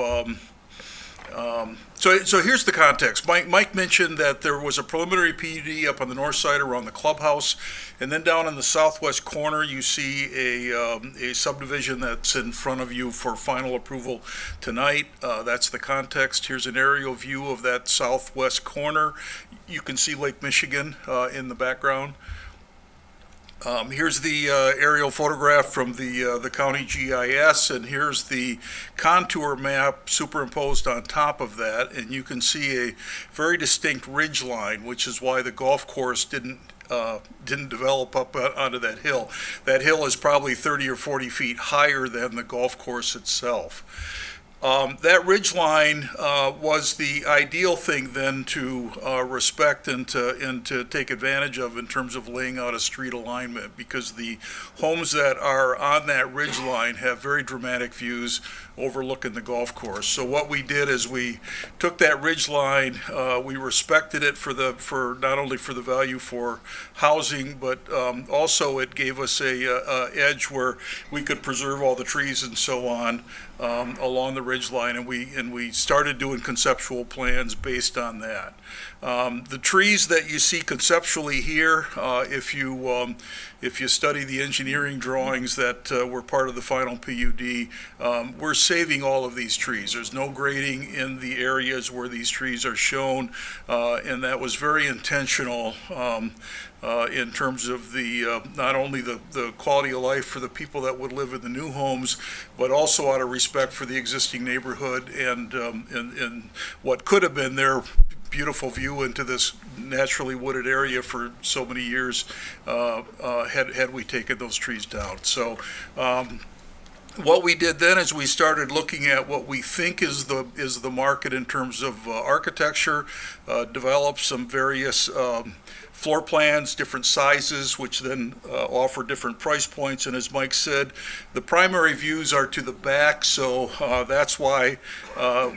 So here's the context. Mike mentioned that there was a preliminary PUD up on the north side around the clubhouse, and then down in the southwest corner you see a subdivision that's in front of you for final approval tonight. That's the context. Here's an aerial view of that southwest corner. You can see Lake Michigan in the background. Here's the aerial photograph from the county GIS, and here's the contour map superimposed on top of that, and you can see a very distinct ridge line, which is why the golf course didn't develop up onto that hill. That hill is probably 30 or 40 feet higher than the golf course itself. That ridge line was the ideal thing then to respect and to take advantage of in terms of laying out a street alignment, because the homes that are on that ridge line have very dramatic views overlooking the golf course. So what we did is we took that ridge line, we respected it for not only for the value for housing, but also it gave us a edge where we could preserve all the trees and so on along the ridge line, and we started doing conceptual plans based on that. The trees that you see conceptually here, if you study the engineering drawings that were part of the final PUD, we're saving all of these trees. There's no grading in the areas where these trees are shown, and that was very intentional in terms of the not only the quality of life for the people that would live in the new homes, but also out of respect for the existing neighborhood and what could have been their beautiful view into this naturally wooded area for so many years had we taken those trees down. So what we did then is we started looking at what we think is the market in terms of architecture, developed some various floor plans, different sizes, which then offer different price points. And as Mike said, the primary views are to the back, so that's why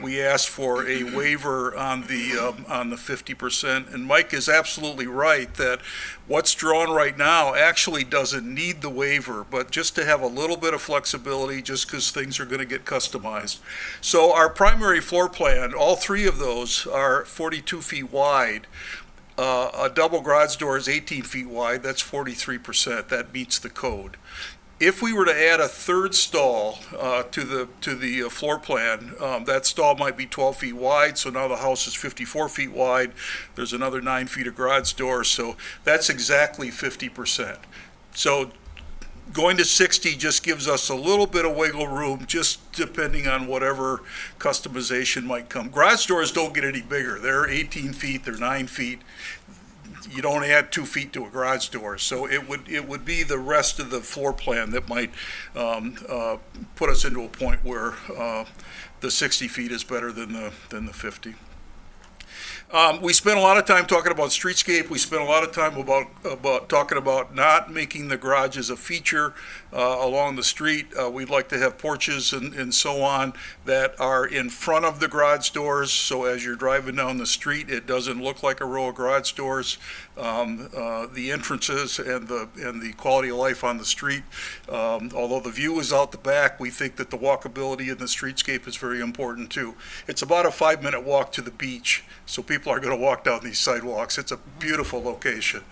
we asked for a waiver on the 50%. And Mike is absolutely right that what's drawn right now actually doesn't need the waiver, but just to have a little bit of flexibility, just because things are going to get customized. So our primary floor plan, all three of those are 42 feet wide. A double garage door is 18 feet wide. That's 43%. That meets the code. If we were to add a third stall to the floor plan, that stall might be 12 feet wide. So now the house is 54 feet wide. There's another 9 feet of garage door. So that's exactly 50%. So going to 60 just gives us a little bit of wiggle room, just depending on whatever customization might come. Garage doors don't get any bigger. They're 18 feet, they're 9 feet. You don't add 2 feet to a garage door. So it would be the rest of the floor plan that might put us into a point where the 60 feet is better than the 50. We spent a lot of time talking about streetscape. We spent a lot of time about talking about not making the garages a feature along the street. We'd like to have porches and so on that are in front of the garage doors, so as you're driving down the street, it doesn't look like a row of garage doors. The entrances and the quality of life on the street, although the view is out the back, we think that the walkability in the streetscape is very important too. It's about a 5-minute walk to the beach, so people people are going to walk down these sidewalks. It's a beautiful location.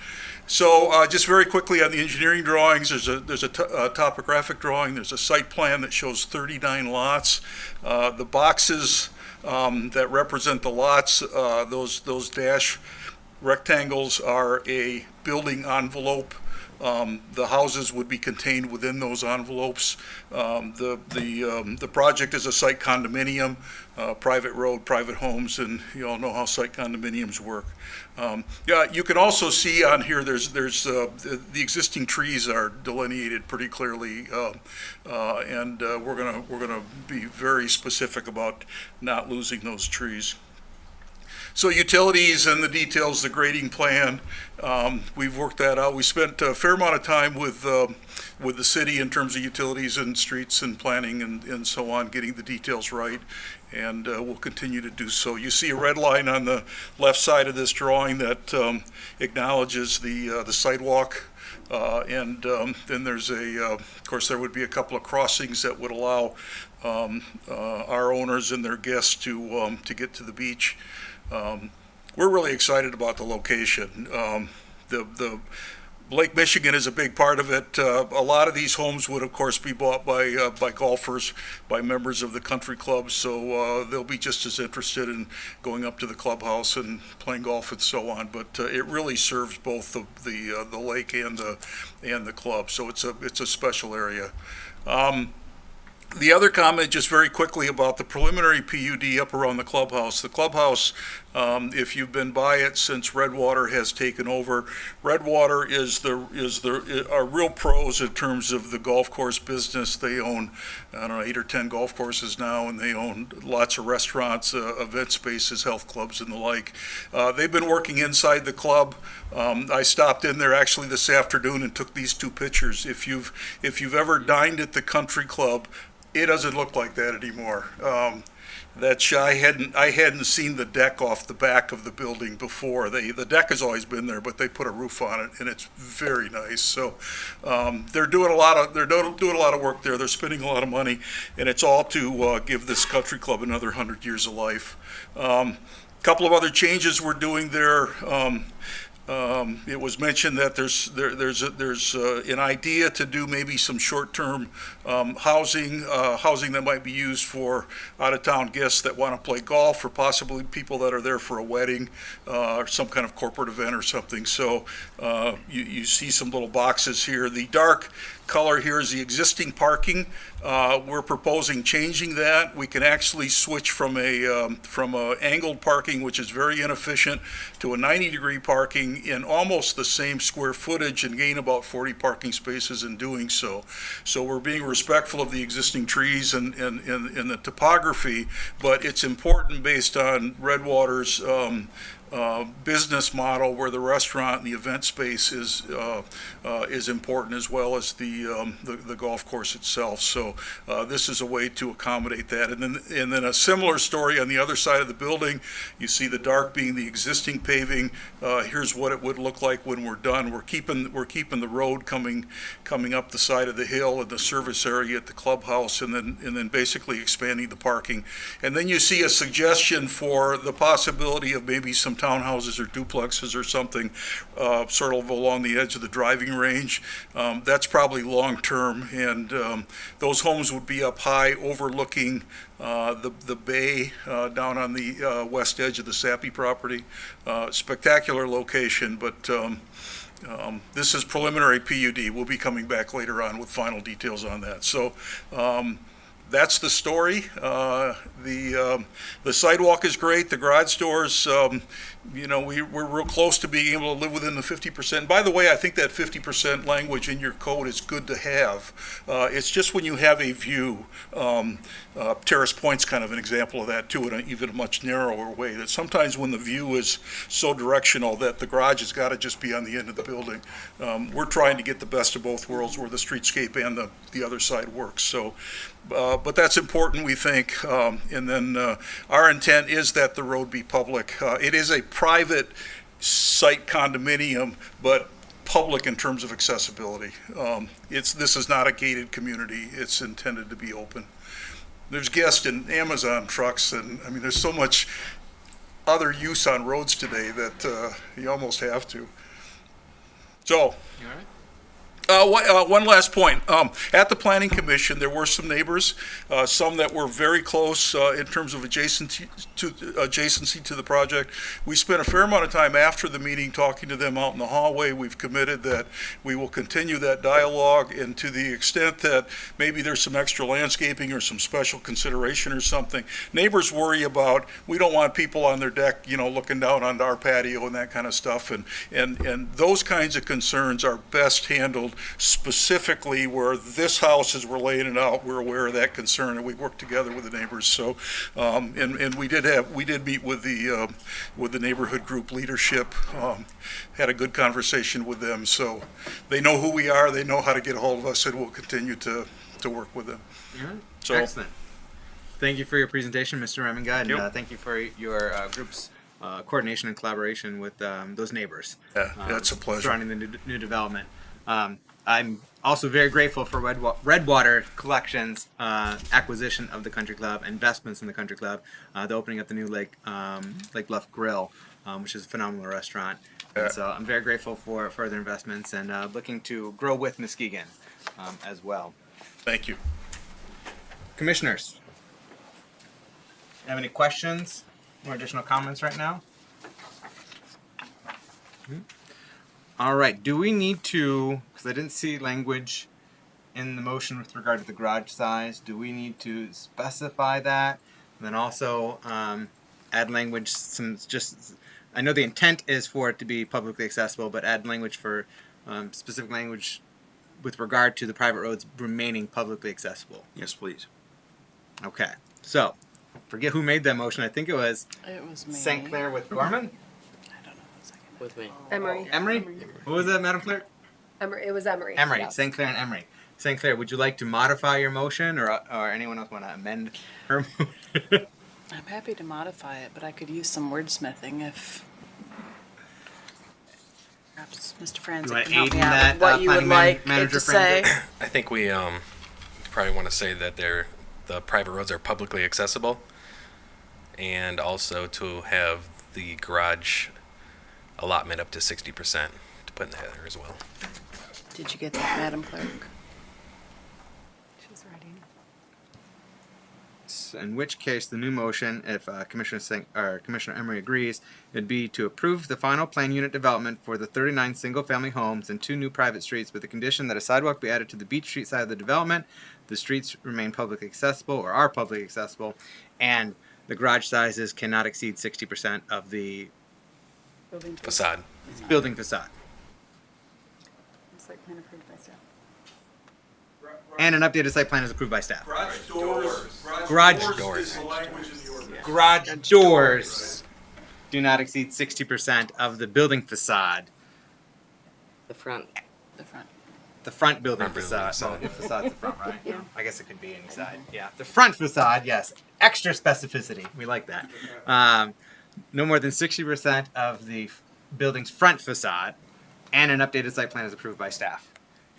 So just very quickly on the engineering drawings, there's a topographic drawing, there's a site plan that shows 39 lots. The boxes that represent the lots, those dash rectangles are a building envelope. The houses would be contained within those envelopes. The project is a site condominium, private road, private homes, and you all know how site condominiums work. Yeah, you can also see on here there's the existing trees are delineated pretty clearly, and we're gonna be very specific about not losing those trees. So utilities and the details, the grading plan, we've worked that out. We spent a fair amount of time with the city in terms of utilities and streets and planning and so on, getting the details right, and we'll continue to do so. You see a red line on the left side of this drawing that acknowledges the sidewalk. And then there's of course, there would be a couple of crossings that would allow our owners and their guests to get to the beach. We're really excited about the location. The Lake Michigan is a big part of it. A lot of these homes would, of course, be bought by golfers, by members of the country clubs, so they'll be just as interested in going up to the clubhouse and playing golf and so on. But it really serves both the lake and the club, so it's a special area. The other comment, just very quickly, about the preliminary PUD up around the clubhouse. The clubhouse, if you've been by it since Redwater has taken over, Redwater are real pros in terms of the golf course business. They own, I don't know, 8 or 10 golf courses now, and they own lots of restaurants, event spaces, health clubs, and the like. They've been working inside the club. I stopped in there actually this afternoon and took these 2 pictures. If you've ever dined at the country club, it doesn't look like that anymore. I hadn't seen the deck off the back of the building before. The deck has always been there, but they put a roof on it, and it's very nice. So they're doing a lot of work there. They're spending a lot of money, and it's all to give this country club another 100 years of life. Couple of other changes we're doing there. It was mentioned that there's an idea to do maybe some short-term housing that might be used for out-of-town guests that want to play golf, or possibly people that are there for a wedding or some kind of corporate event or something. So you see some little boxes here. The dark color here is the existing parking. We're proposing changing that. We can actually switch from a angled parking, which is very inefficient, to a 90-degree parking in almost the same square footage and gain about 40 parking spaces in doing so. So we're being respectful of the existing trees and the topography, but it's important based on Redwater's business model, where the restaurant and the event space is important, as well as the golf course itself. So this is a way to accommodate that. And then a similar story on the other side of the building. You see the dark being the existing paving. Here's what it would look like when we're done. We're keeping the road coming up the side of the hill and the service area at the clubhouse, and then basically expanding the parking. And then you see a suggestion for the possibility of maybe some townhouses or duplexes or something sort of along the edge of the driving range. That's probably long-term, and those homes would be up high overlooking the bay down on the west edge of the Sappy property. Spectacular location, but this is preliminary PUD. We'll be coming back later on with final details on that. So that's the story. The sidewalk is great. The garage doors, we're real close to being able to live within the 50%. By the way, I think that 50% language in your code is good to have. It's just when you have a view, Terrace Point's kind of an example of that too, in even a much narrower way, that sometimes when the view is so directional that the garage has got to just be on the end of the building. We're trying to get the best of both worlds, where the streetscape and the other side works. So, but that's important, we think. And then our intent is that the road be public. It is a private site condominium, but public in terms of accessibility. This is not a gated community. It's intended to be open. There's guests in Amazon trucks, and I mean, there's so much other use on roads today that you almost have to. So. One last point. At the Planning Commission, there were some neighbors, some that were very close in terms of adjacency to the project. We spent a fair amount of time after the meeting talking to them out in the hallway. We've committed that we will continue that dialogue, and to the extent that maybe there's some extra landscaping or some special consideration or something, neighbors worry about, we don't want people on their deck, looking down onto our patio and that kind of stuff. And those kinds of concerns are best handled specifically where this house, as we're laying it out, we're aware of that concern, and we work together with the neighbors. So, and we did meet with the neighborhood group leadership, had a good conversation with them. So they know who we are, they know how to get a hold of us, and we'll continue to work with them. So, excellent. Thank you for your presentation, Mr. Remenga, and Yep. thank you for your group's coordination and collaboration with those neighbors. Yeah, it's a pleasure. Surrounding the new development. I'm also very grateful for Redwater Collections acquisition of the Country Club, investments in the Country Club, the opening of the new Lake Bluff Grill, which is a phenomenal restaurant. And so I'm very grateful for further investments and looking to grow with Muskegon as well. Thank you. Commissioners, have any questions or additional comments right now? All right. Do we need to, because I didn't see language in the motion with regard to the garage size, do we need to specify that? And then also add language, I know the intent is for it to be publicly accessible, but add language for specific language with regard to the private roads remaining publicly accessible. Yes, please. Okay. So, forget who made that motion. I think it was me. St. Clair with Gorman. With me. Emery. Emery? What was that, Madam Clerk? It was Emery. Emery. Yes. St. Clair and Emery. St. Clair, would you like to modify your motion, or anyone else want to amend her motion? I'm happy to modify it, but I could use some wordsmithing if perhaps Mr. Franzik wanna can help aid me in out that, with what you would planning like it manager to say. I think we probably want to say that the private roads are publicly accessible, and also to have the garage allotment up to 60% to put in the header as well. Did you get that, Madam Clerk? She's ready. In which case, the new motion, if Commissioner Emery agrees, would be to approve the final plan unit development for the 39 single-family homes and 2 new private streets with the condition that a sidewalk be added to the Beach Street side of the development, the streets remain publicly accessible or are publicly accessible, and the garage sizes cannot exceed 60% of the Facade. building facade. Site plan approved by staff. And an updated site plan is approved by staff. Garage doors. Garage doors. Is the language in the ordinance. Garage doors do not exceed 60% of the building facade. The front. The front. The front building Front building facade. facade. Well, the facade's the front, right? Yeah. I guess it could be any side. Yeah. The front facade, yes. Extra specificity. We like that. No more than 60% of the building's front facade, and an updated site plan is approved by staff.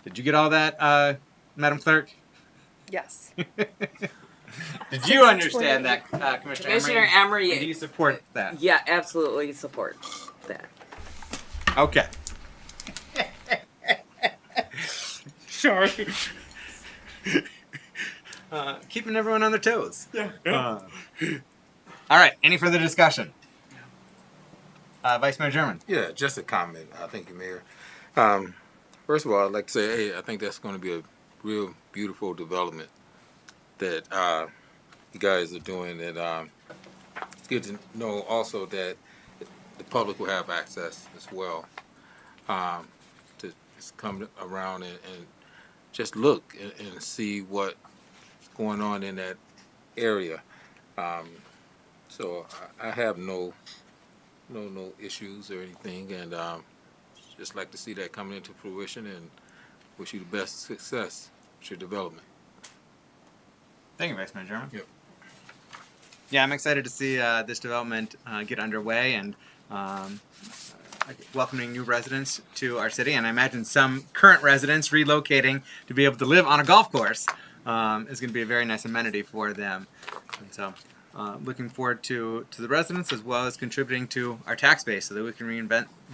Did you get all that, Madam Clerk? Yes. Did you understand that, Commissioner Commissioner Emery? Emery, Do you support that? yeah, absolutely support that. Okay. Sorry. Keeping everyone on their toes. Yeah. All right. Any further discussion? Vice Mayor German. Yeah, just a comment. Thank you, Mayor. First of all, I'd like to say, hey, I think that's going to be a real beautiful development that you guys are doing. That it's good to know also that the public will have access as well to just come around and just look and see what's going on in that area. So I have no issues or anything, and just like to see that coming into fruition, and wish you the best success with your development. Thank you, Vice Mayor German. Yep. Yeah, I'm excited to see this development get underway and welcoming new residents to our city, and I imagine some current residents relocating to be able to live on a golf course is going to be a very nice amenity for them. And so looking forward to the residents as well as contributing to our tax base so that we can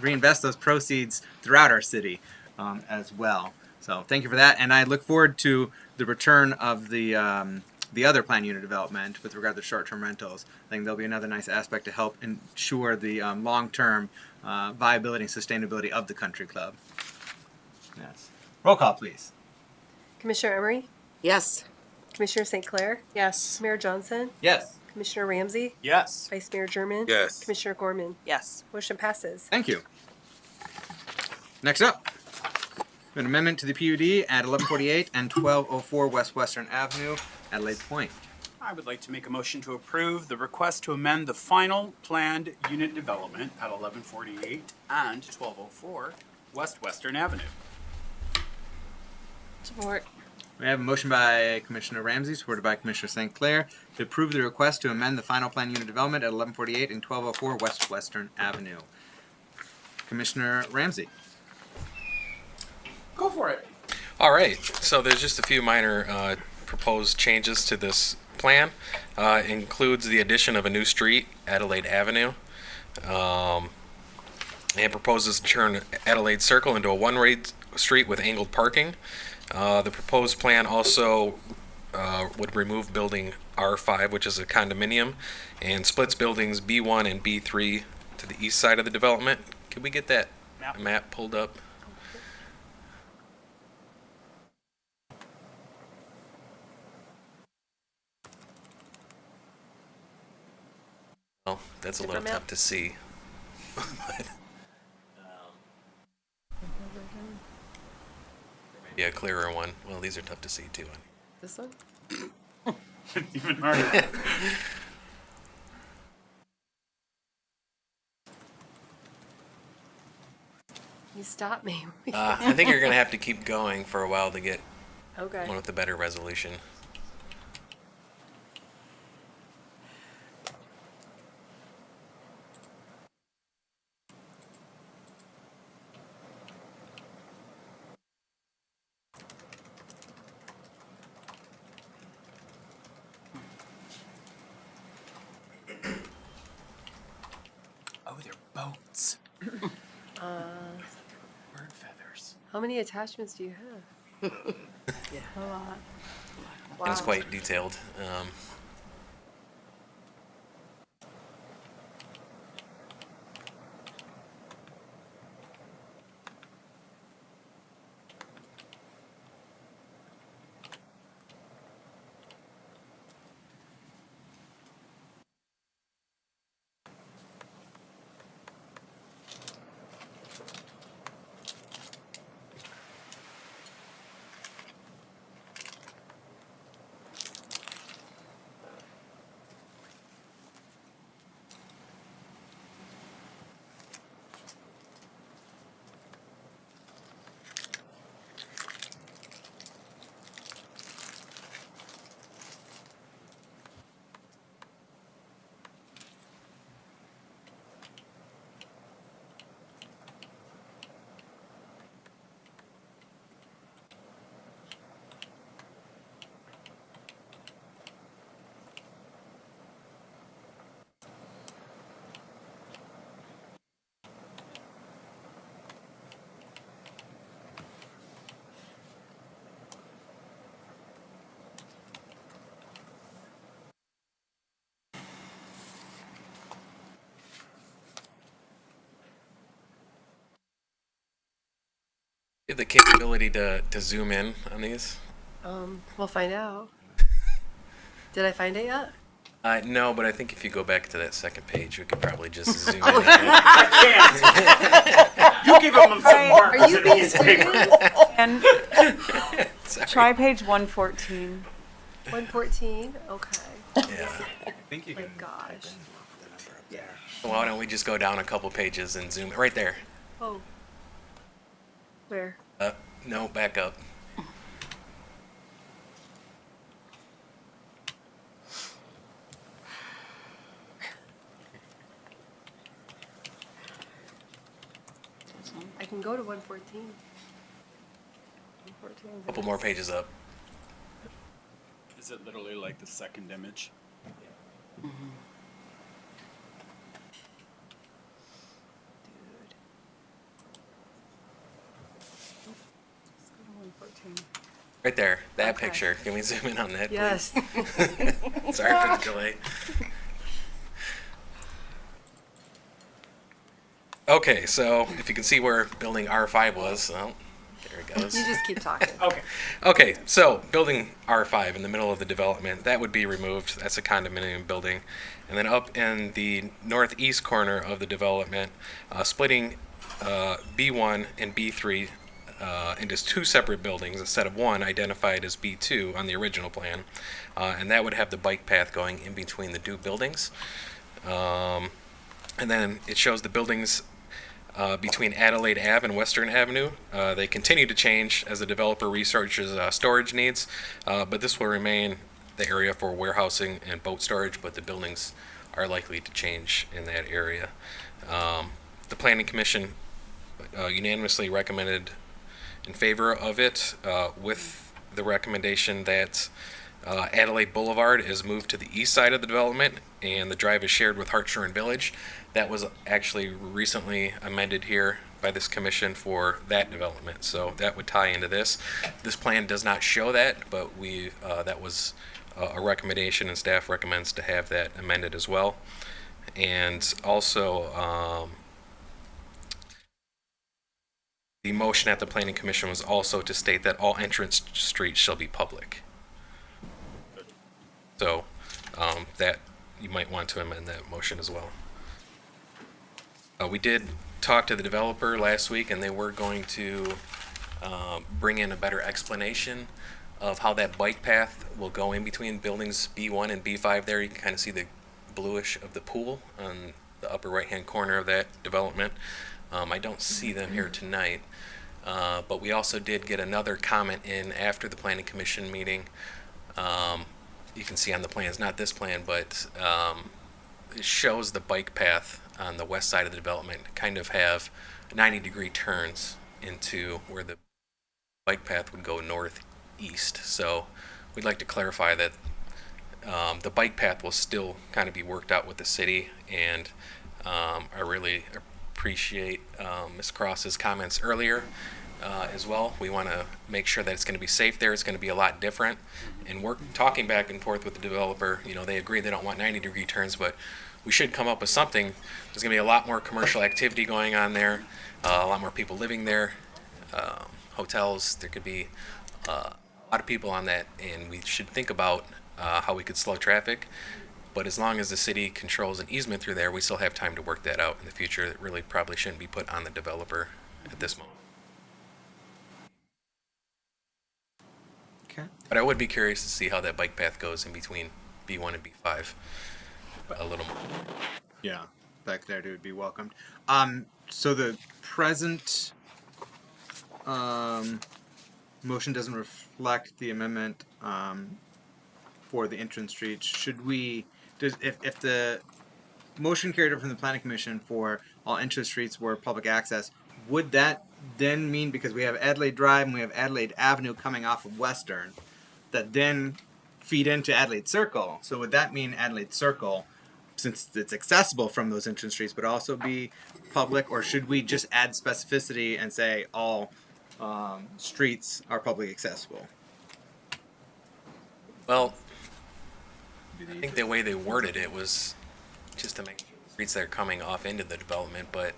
reinvest those proceeds throughout our city as well. So thank you for that, and I look forward to the return of the other plan unit development with regard to short-term rentals. I think there'll be another nice aspect to help ensure the long-term viability and sustainability of the country club. Yes. Roll call, please. Commissioner Emery? Yes. Commissioner St. Clair? Yes. Mayor Johnson? Yes. Commissioner Ramsey? Yes. Vice Mayor German? Yes. Commissioner Gorman? Yes. Motion passes. Thank you. Next up, an amendment to the PUD at 1148 and 1204 West Western Avenue, Adelaide Point. I would like to make a motion to approve the request to amend the final planned unit development at 1148 and 1204 West Western Avenue. Support. We have a motion by Commissioner Ramsey, supported by Commissioner St. Clair, to approve the request to amend the final plan unit development at 1148 and 1204 West Western Avenue. Commissioner Ramsey. Go for it. All right, so there's just a few minor proposed changes to this plan. Includes the addition of a new street, Adelaide Avenue, and proposes to turn Adelaide Circle into a one-way street with angled parking. The proposed plan also would remove building R5, which is a condominium, and splits buildings B1 and B3 to the east side of the development. Could we get that map pulled up? Well, that's a little tough to see. Yeah, a clearer one. Well, these are tough to see too. This one? Even harder. You stopped me. I think you're going to have to keep going for a while to get Okay. one with a better resolution. Oh, they're boats. Bird feathers. How many attachments do you have? A lot. And it's quite detailed. You have the capability to zoom in on these? We'll find out. Did I find it yet? No, but I think if you go back to that second page, we could probably just zoom in. You give him some marks. Are you being serious? And Sorry. try page 114. 114? Okay. Yeah. I think you My can. gosh. Why don't we just go down a couple pages and zoom right there? Oh. Where? No, back up. I can go to 114. 114. A couple more pages up. Is it literally like the second image? Right there, that Okay. picture. Can we zoom in on that, Yes. please? Sorry for the delay. Okay, so if you can see where building R5 was, well, there it goes. You just keep talking. Okay. Okay, so building R5 in the middle of the development, that would be removed. That's a condominium building. And then up in the northeast corner of the development, splitting B1 and B3 into two separate buildings instead of one identified as B2 on the original plan. And that would have the bike path going in between the two buildings. And then it shows the buildings between Adelaide Ave and Western Avenue. They continue to change as the developer researches storage needs, but this will remain the area for warehousing and boat storage, but the buildings are likely to change in that area. The Planning Commission unanimously recommended in favor of it, with the recommendation that Adelaide Boulevard is moved to the east side of the development and the drive is shared with Hartshorn Village. That was actually recently amended here by this commission for that development, so that would tie into this. This plan does not show that, but that was a recommendation, and staff recommends to have that amended as well. And also, the motion at the Planning Commission was also to state that all entrance streets shall be public. So that you might want to amend that motion as well. We did talk to the developer last week, and they were going to bring in a better explanation of how that bike path will go in between buildings B1 and B5 there. You can kind of see the bluish of the pool on the upper right-hand corner of that development. I don't see them here tonight, but we also did get another comment in after the Planning Commission meeting. You can see on the plans, not this plan, but it shows the bike path on the west side of the development kind of have 90-degree turns into where the bike path would go northeast. So we'd like to clarify that the bike path will still kind of be worked out with the city, and I really appreciate Ms. Cross's comments earlier as well. We want to make sure that it's going to be safe there. It's going to be a lot different. And we're talking back and forth with the developer. You know, they agree they don't want 90-degree turns, but we should come up with something. There's going to be a lot more commercial activity going on there, a lot more people living there, hotels. There could be a lot of people on that, and we should think about how we could slow traffic. But as long as the city controls an easement through there, we still have time to work that out in the future. It really probably shouldn't be put on the developer at this moment. Okay. But I would be curious to see how that bike path goes in between B1 and B5 a little more. Yeah, back there would be welcomed. So the present motion doesn't reflect the amendment for the entrance streets. Should we, if the motion carried over from the Planning Commission for all entrance streets were public access, would that then mean, because we have Adelaide Drive and we have Adelaide Avenue coming off of Western, that then feed into Adelaide Circle? So would that mean Adelaide Circle, since it's accessible from those entrance streets, would also be public, or should we just add specificity and say all streets are publicly accessible? Well, I think the way they worded it was just to make streets that are coming off into the development, but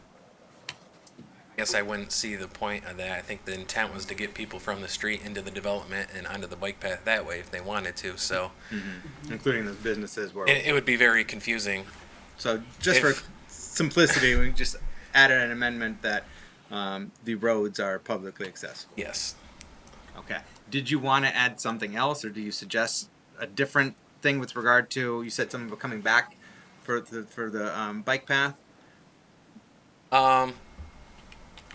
I guess I wouldn't see the point of that. I think the intent was to get people from the street into the development and onto the bike path that way if they wanted to, so. Including those businesses where... It would be very confusing. So just for simplicity, we just added an amendment that the roads are publicly accessible. Yes. Okay. Did you want to add something else, or do you suggest a different thing with regard to, you said something about coming back for the bike path?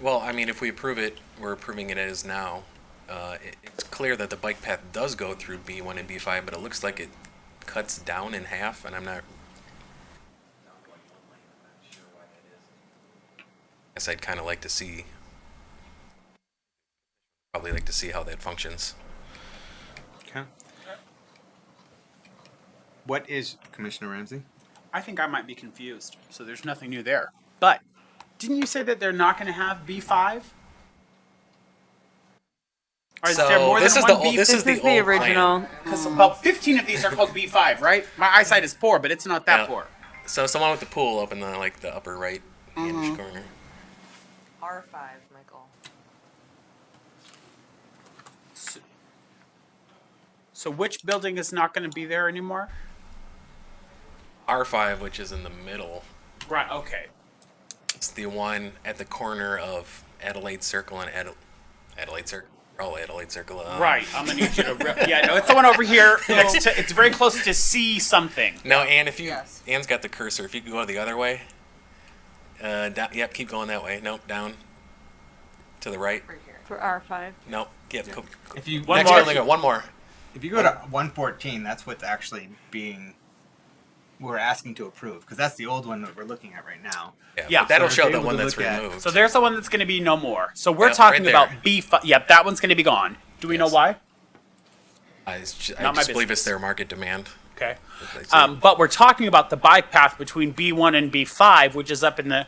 Well, I mean, if we approve it, we're approving it as now. It's clear that the bike path does go through B1 and B5, but it looks like it cuts down in half, and I'm not... I guess I'd kind of like to see... Probably like to see how that functions. Okay. what is Commissioner Ramsey? I think I might be confused. So there's nothing new there. But didn't you say that they're not going to have B5? Or is So there more this than is one the B5? old- this is the This is the old plan. original. Because about 15 of these are called B5, right? My eyesight is poor, but it's not that Yeah. poor. So someone with the pool up in the the upper right hand corner. R5, Michael. So which building is not going to be there anymore? R5, which is in the middle. Right, okay. It's the one at the corner of Adelaide Circle and Adelaide Circle. Oh, Adelaide Circle. Right, I'm going to need you to... Yeah, no, it's the one over here next to... It's very close to C something. No, Ann, if you... Ann's got the cursor. If you could go the other way. Down, yep, keep going that way. Nope, down. To the right. For R5. Nope. Yep. If you Next building, one more. If you go to 114, that's what's actually we're asking to approve, because that's the old one that we're looking at right now. Yeah. But that'll So show if the you're one able to that's look at- removed. So there's the one that's going to be no more. So we're Yep, talking right about there. B5. Yep, that one's going to be gone. Do we know why? I just Not my believe business. it's their market demand. Okay. That's it. But we're talking about the bike path between B1 and B5, which is up in the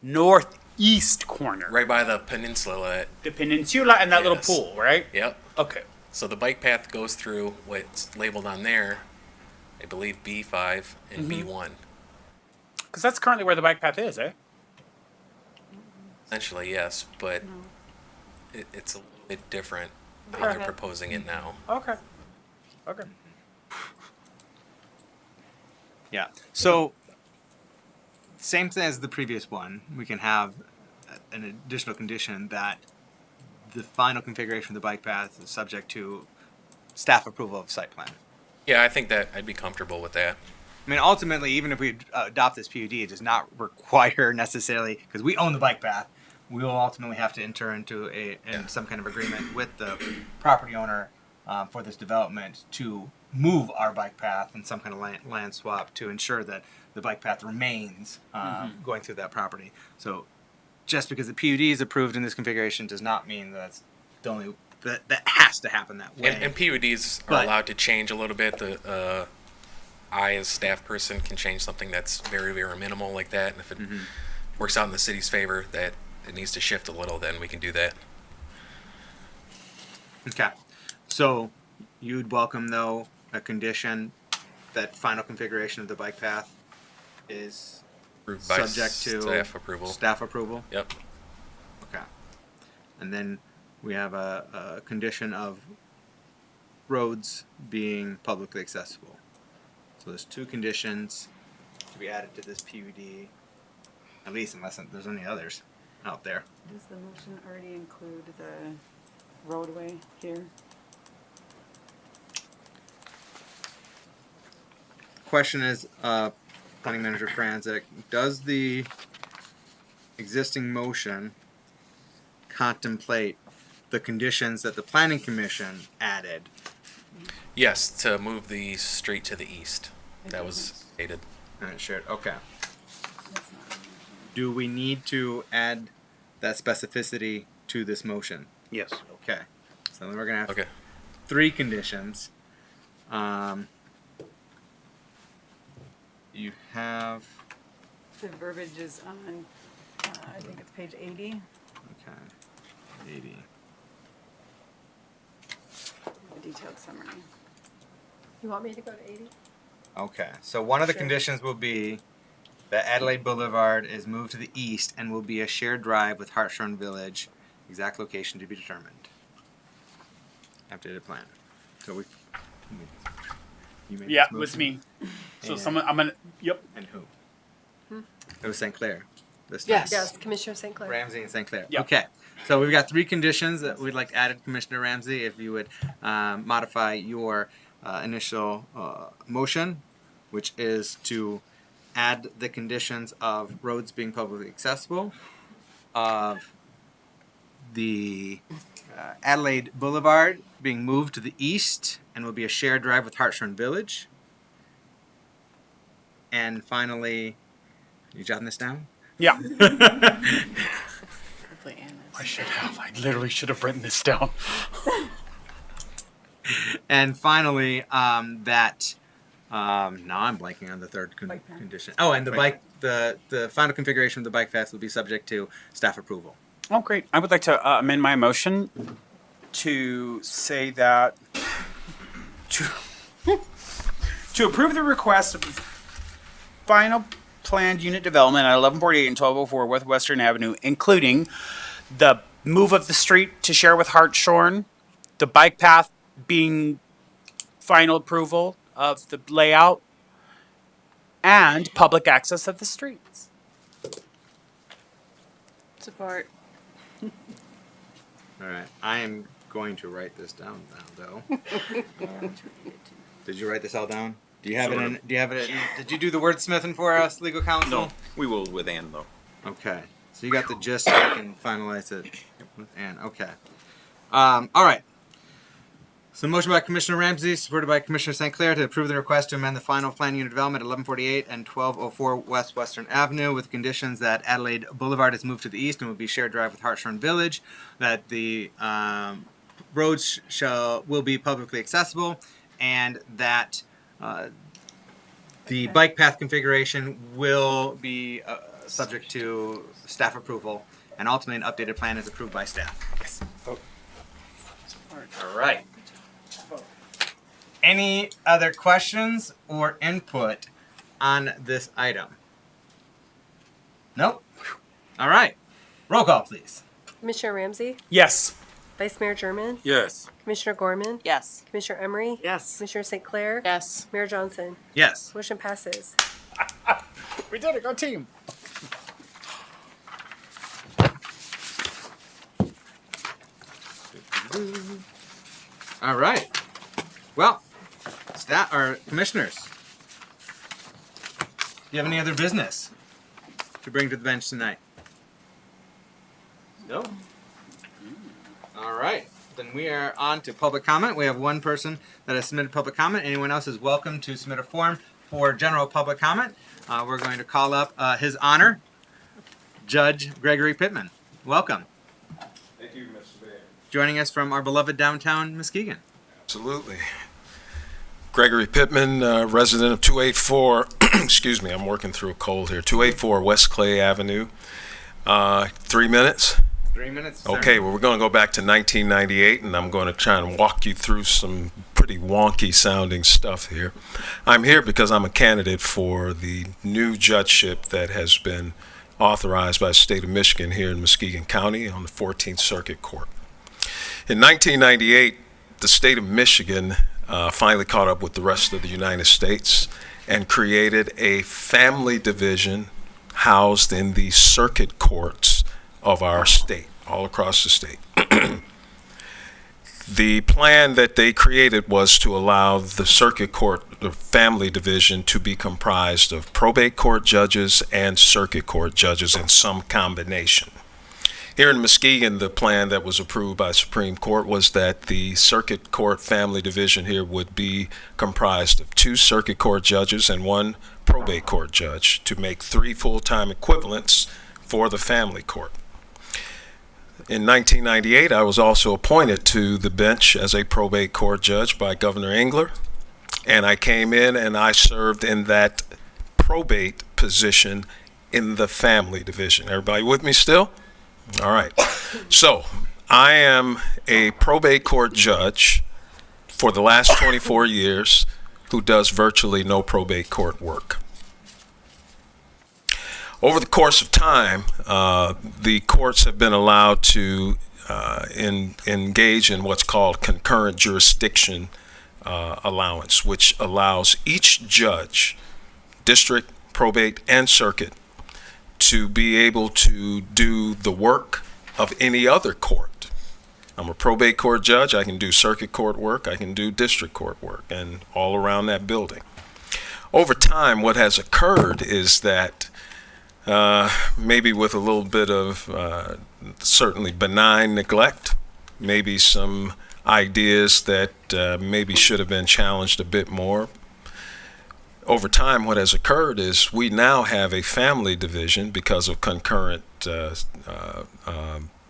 northeast corner. Right by the peninsula. The peninsula and that little Yes. pool, right? Yep. Okay. So the bike path goes through what's labeled on there, I believe B5 and B1. Because that's currently where the bike path is, eh? Essentially, yes, but it's a little bit different how they're proposing it now. Okay. Okay. Yeah. So, same thing as the previous one. We can have an additional condition that the final configuration of the bike path is subject to staff approval of site plan. Yeah, I think that I'd be comfortable with that. I mean, ultimately, even if we adopt this PUD, it does not require necessarily, because we own the bike path, we will ultimately have to enter into some kind of agreement with the property owner for this development to move our bike path in some kind of land swap to ensure that the bike path remains going through that property. So just because the PUD is approved in this configuration does not mean that's the only that has to happen that way. And PUDs are allowed to change a little bit. I, as staff person, can change something that's very, very minimal like that. And if it works out in the city's favor that it needs to shift a little, then we can do that. Okay. So you'd welcome, though, a condition that final configuration of the bike path is Approved by subject to staff approval. Staff approval? Yep. Okay. And then we have a condition of roads being publicly accessible. So there's two conditions to be added to this PUD, at least unless there's any others out there. Does the motion already include the roadway here? Question is, Planning Manager Franzik, does the existing motion contemplate the conditions that the Planning Commission added? Yes, to move the street to the east. That was stated. Shared. Okay. Do we need to add that specificity to this motion? Yes. Okay. So then we're gonna have Okay. 3 conditions. You have. The verbiage is on, I think it's page 80, Okay. 80. the detailed summary. You want me to go to 80? Okay. So one of the Sure. conditions will be that Adelaide Boulevard is moved to the east and will be a shared drive with Hartshorn Village. Exact location to be determined. Updated plan. So you made Yeah, this with motion? me. So And- someone, I'm gonna. Yep. And who? It was St. Clair. This time. Yes. Yes, Commissioner St. Clair. Ramsey and St. Clair. Yep. Okay. So we've got 3 conditions that we'd like added, Commissioner Ramsey. If you would modify your initial motion, which is to add the conditions of roads being publicly accessible, of the Adelaide Boulevard being moved to the east and will be a shared drive with Hartshorn Village, and finally, you jotting this down? Yeah. Hopefully Anna's. I should have. I literally should have written this down. And finally, that Now I'm blanking on the third condition. Oh, and the final configuration of the bike path will be subject to staff approval. Oh, great. I would like to amend my motion to say that to approve the request of final planned unit development at 1148 and 1204 Western Avenue, including the move of the street to share with Hartshorn, the bike path being final approval of the layout, and public access of the streets. Support. All right. I am going to write this down now, though. Did you write this all down? Do you have it in? Do you have it? Did you do the wordsmithing for us, legal counsel? No, we will with Ann though. Okay. So you got the gist. So I can finalize it with Ann. Okay. All right. So motion by Commissioner Ramsey, supported by Commissioner St. Clair to approve the request to amend the final plan unit development at 1148 and 1204 West Western Avenue with conditions that Adelaide Boulevard is moved to the east and will be shared drive with Hartshorn Village, that the roads will be publicly accessible, and that the bike path configuration will be subject to staff approval, and ultimately an updated plan is approved by staff. Yes. All right. Any other questions or input on this item? Nope. All right. Roll call, please. Commissioner Ramsey? Yes. Vice Mayor German? Yes. Commissioner Gorman? Yes. Commissioner Emery? Yes. Commissioner St. Clair? Yes. Mayor Johnson? Yes. Motion passes. We did it. Go team. All right. Well, staff or commissioners, do you have any other business to bring to the bench tonight? No. All right. Then we are on to public comment. We have one person that has submitted public comment. Anyone else is welcome to submit a form for general public comment. We're going to call up His Honor, Judge Gregory Pittman. Welcome. Thank you, Mr. Mayor. Joining us from our beloved downtown Muskegon. Absolutely. Gregory Pittman, resident of 284, excuse me, I'm working through a cold here, 284 West Clay Avenue. 3 minutes? 3 minutes, sir. Okay, well, we're going to go back to 1998, and I'm going to try and walk you through some pretty wonky sounding stuff here. I'm here because I'm a candidate for the new judgeship that has been authorized by the state of Michigan here in Muskegon County on the 14th Circuit Court. In 1998, the state of Michigan finally caught up with the rest of the United States and created a family division housed in the circuit courts of our state, all across the state. The plan that they created was to allow the circuit court, the family division, to be comprised of probate court judges and circuit court judges in some combination. Here in Muskegon, the plan that was approved by Supreme Court was that the circuit court family division here would be comprised of 2 circuit court judges and 1 probate court judge to make 3 full-time equivalents for the family court. In 1998, I was also appointed to the bench as a probate court judge by Governor Engler, and I came in and I served in that probate position in the family division. Everybody with me still? All right. So I am a probate court judge for the last 24 years who does virtually no probate court work. Over the course of time, the courts have been allowed to engage in what's called concurrent jurisdiction allowance, which allows each judge, district, probate, and circuit, to be able to do the work of any other court. I'm a probate court judge. I can do circuit court work. I can do district court work, and all around that building. Over time, what has occurred is that maybe with a little bit of certainly benign neglect, maybe some ideas that maybe should have been challenged a bit more. Over time, what has occurred is we now have a family division because of concurrent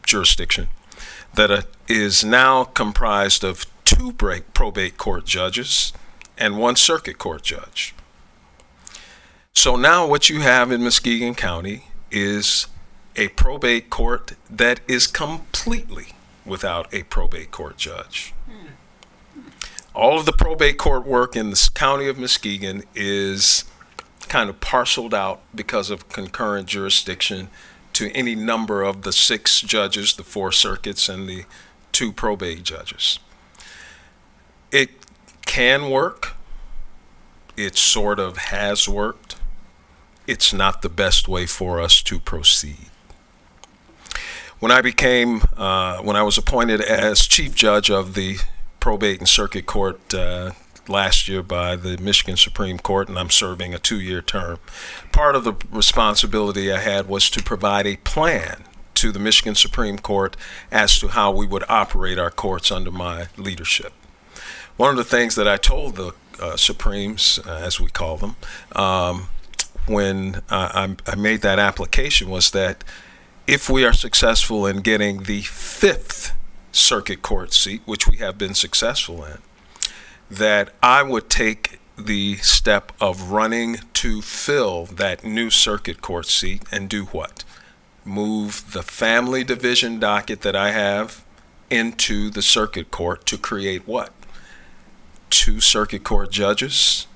jurisdiction that is now comprised of 2 probate court judges and 1 circuit court judge. So now what you have in Muskegon County is a probate court that is completely without a probate court judge. All of the probate court work in the county of Muskegon is kind of parceled out because of concurrent jurisdiction to any number of the 6 judges, the 4 circuits, and the 2 probate judges. It can work. It sort of has worked. It's not the best way for us to proceed. When I was appointed as chief judge of the probate and circuit court last year by the Michigan Supreme Court, and I'm serving a 2-year term, part of the responsibility I had was to provide a plan to the Michigan Supreme Court as to how we would operate our courts under my leadership. One of the things that I told the Supremes, as we call them, when I made that application was that if we are successful in getting the 5th circuit court seat, which we have been successful in, that I would take the step of running to fill that new circuit court seat and do what? Move the family division docket that I have into the circuit court to create what? 2 circuit court judges,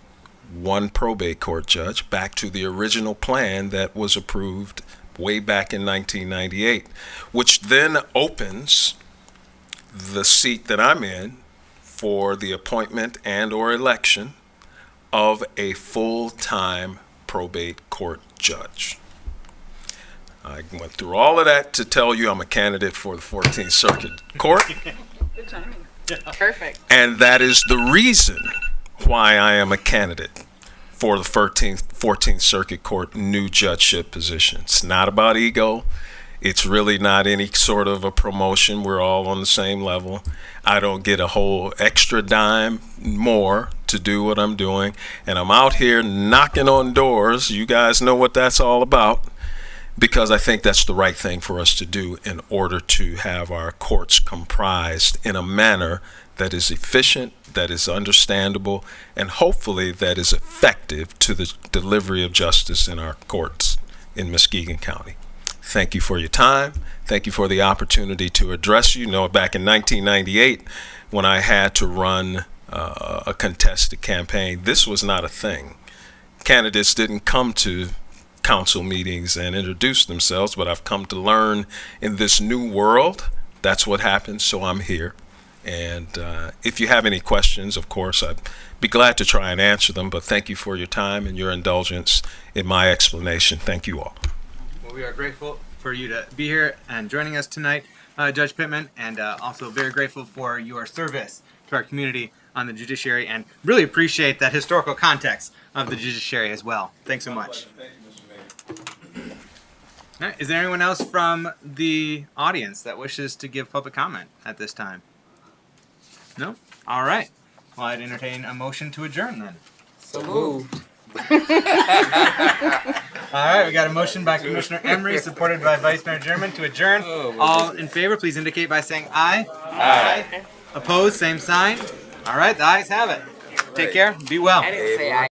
1 probate court judge, back to the original plan that was approved way back in 1998, which then opens the seat that I'm in for the appointment and or election of a full-time probate court judge. I went through all of that to tell you I'm a candidate for the 14th Circuit Court. Good timing. Perfect. And that is the reason why I am a candidate for the 14th Circuit Court new judgeship position. It's not about ego. It's really not any sort of a promotion. We're all on the same level. I don't get a whole extra dime more to do what I'm doing. And I'm out here knocking on doors. You guys know what that's all about, because I think that's the right thing for us to do in order to have our courts comprised in a manner that is efficient, that is understandable, and hopefully that is effective to the delivery of justice in our courts in Muskegon County. Thank you for your time. Thank you for the opportunity to address you. You know, back in 1998, when I had to run a contested campaign, this was not a thing. Candidates didn't come to council meetings and introduce themselves, but I've come to learn in this new world, that's what happens, so I'm here. And if you have any questions, of course, I'd be glad to try and answer them, but thank you for your time and your indulgence in my explanation. Thank you all. Well, we are grateful for you to be here and joining us tonight, Judge Pittman, and also very grateful for your service to our community on the judiciary, and really appreciate that historical context of the judiciary as well. Thanks so much. All right, is there anyone else from the audience that wishes to give public comment at this time? No? All right. Well, I'd entertain a motion to adjourn then. So moved. All right, we got a motion by Commissioner Emery, supported by Vice Mayor German, to adjourn. All in favor, please indicate by saying aye. Aye. Opposed, same sign. All right, the ayes have it. Take care. Be well. I didn't say aye.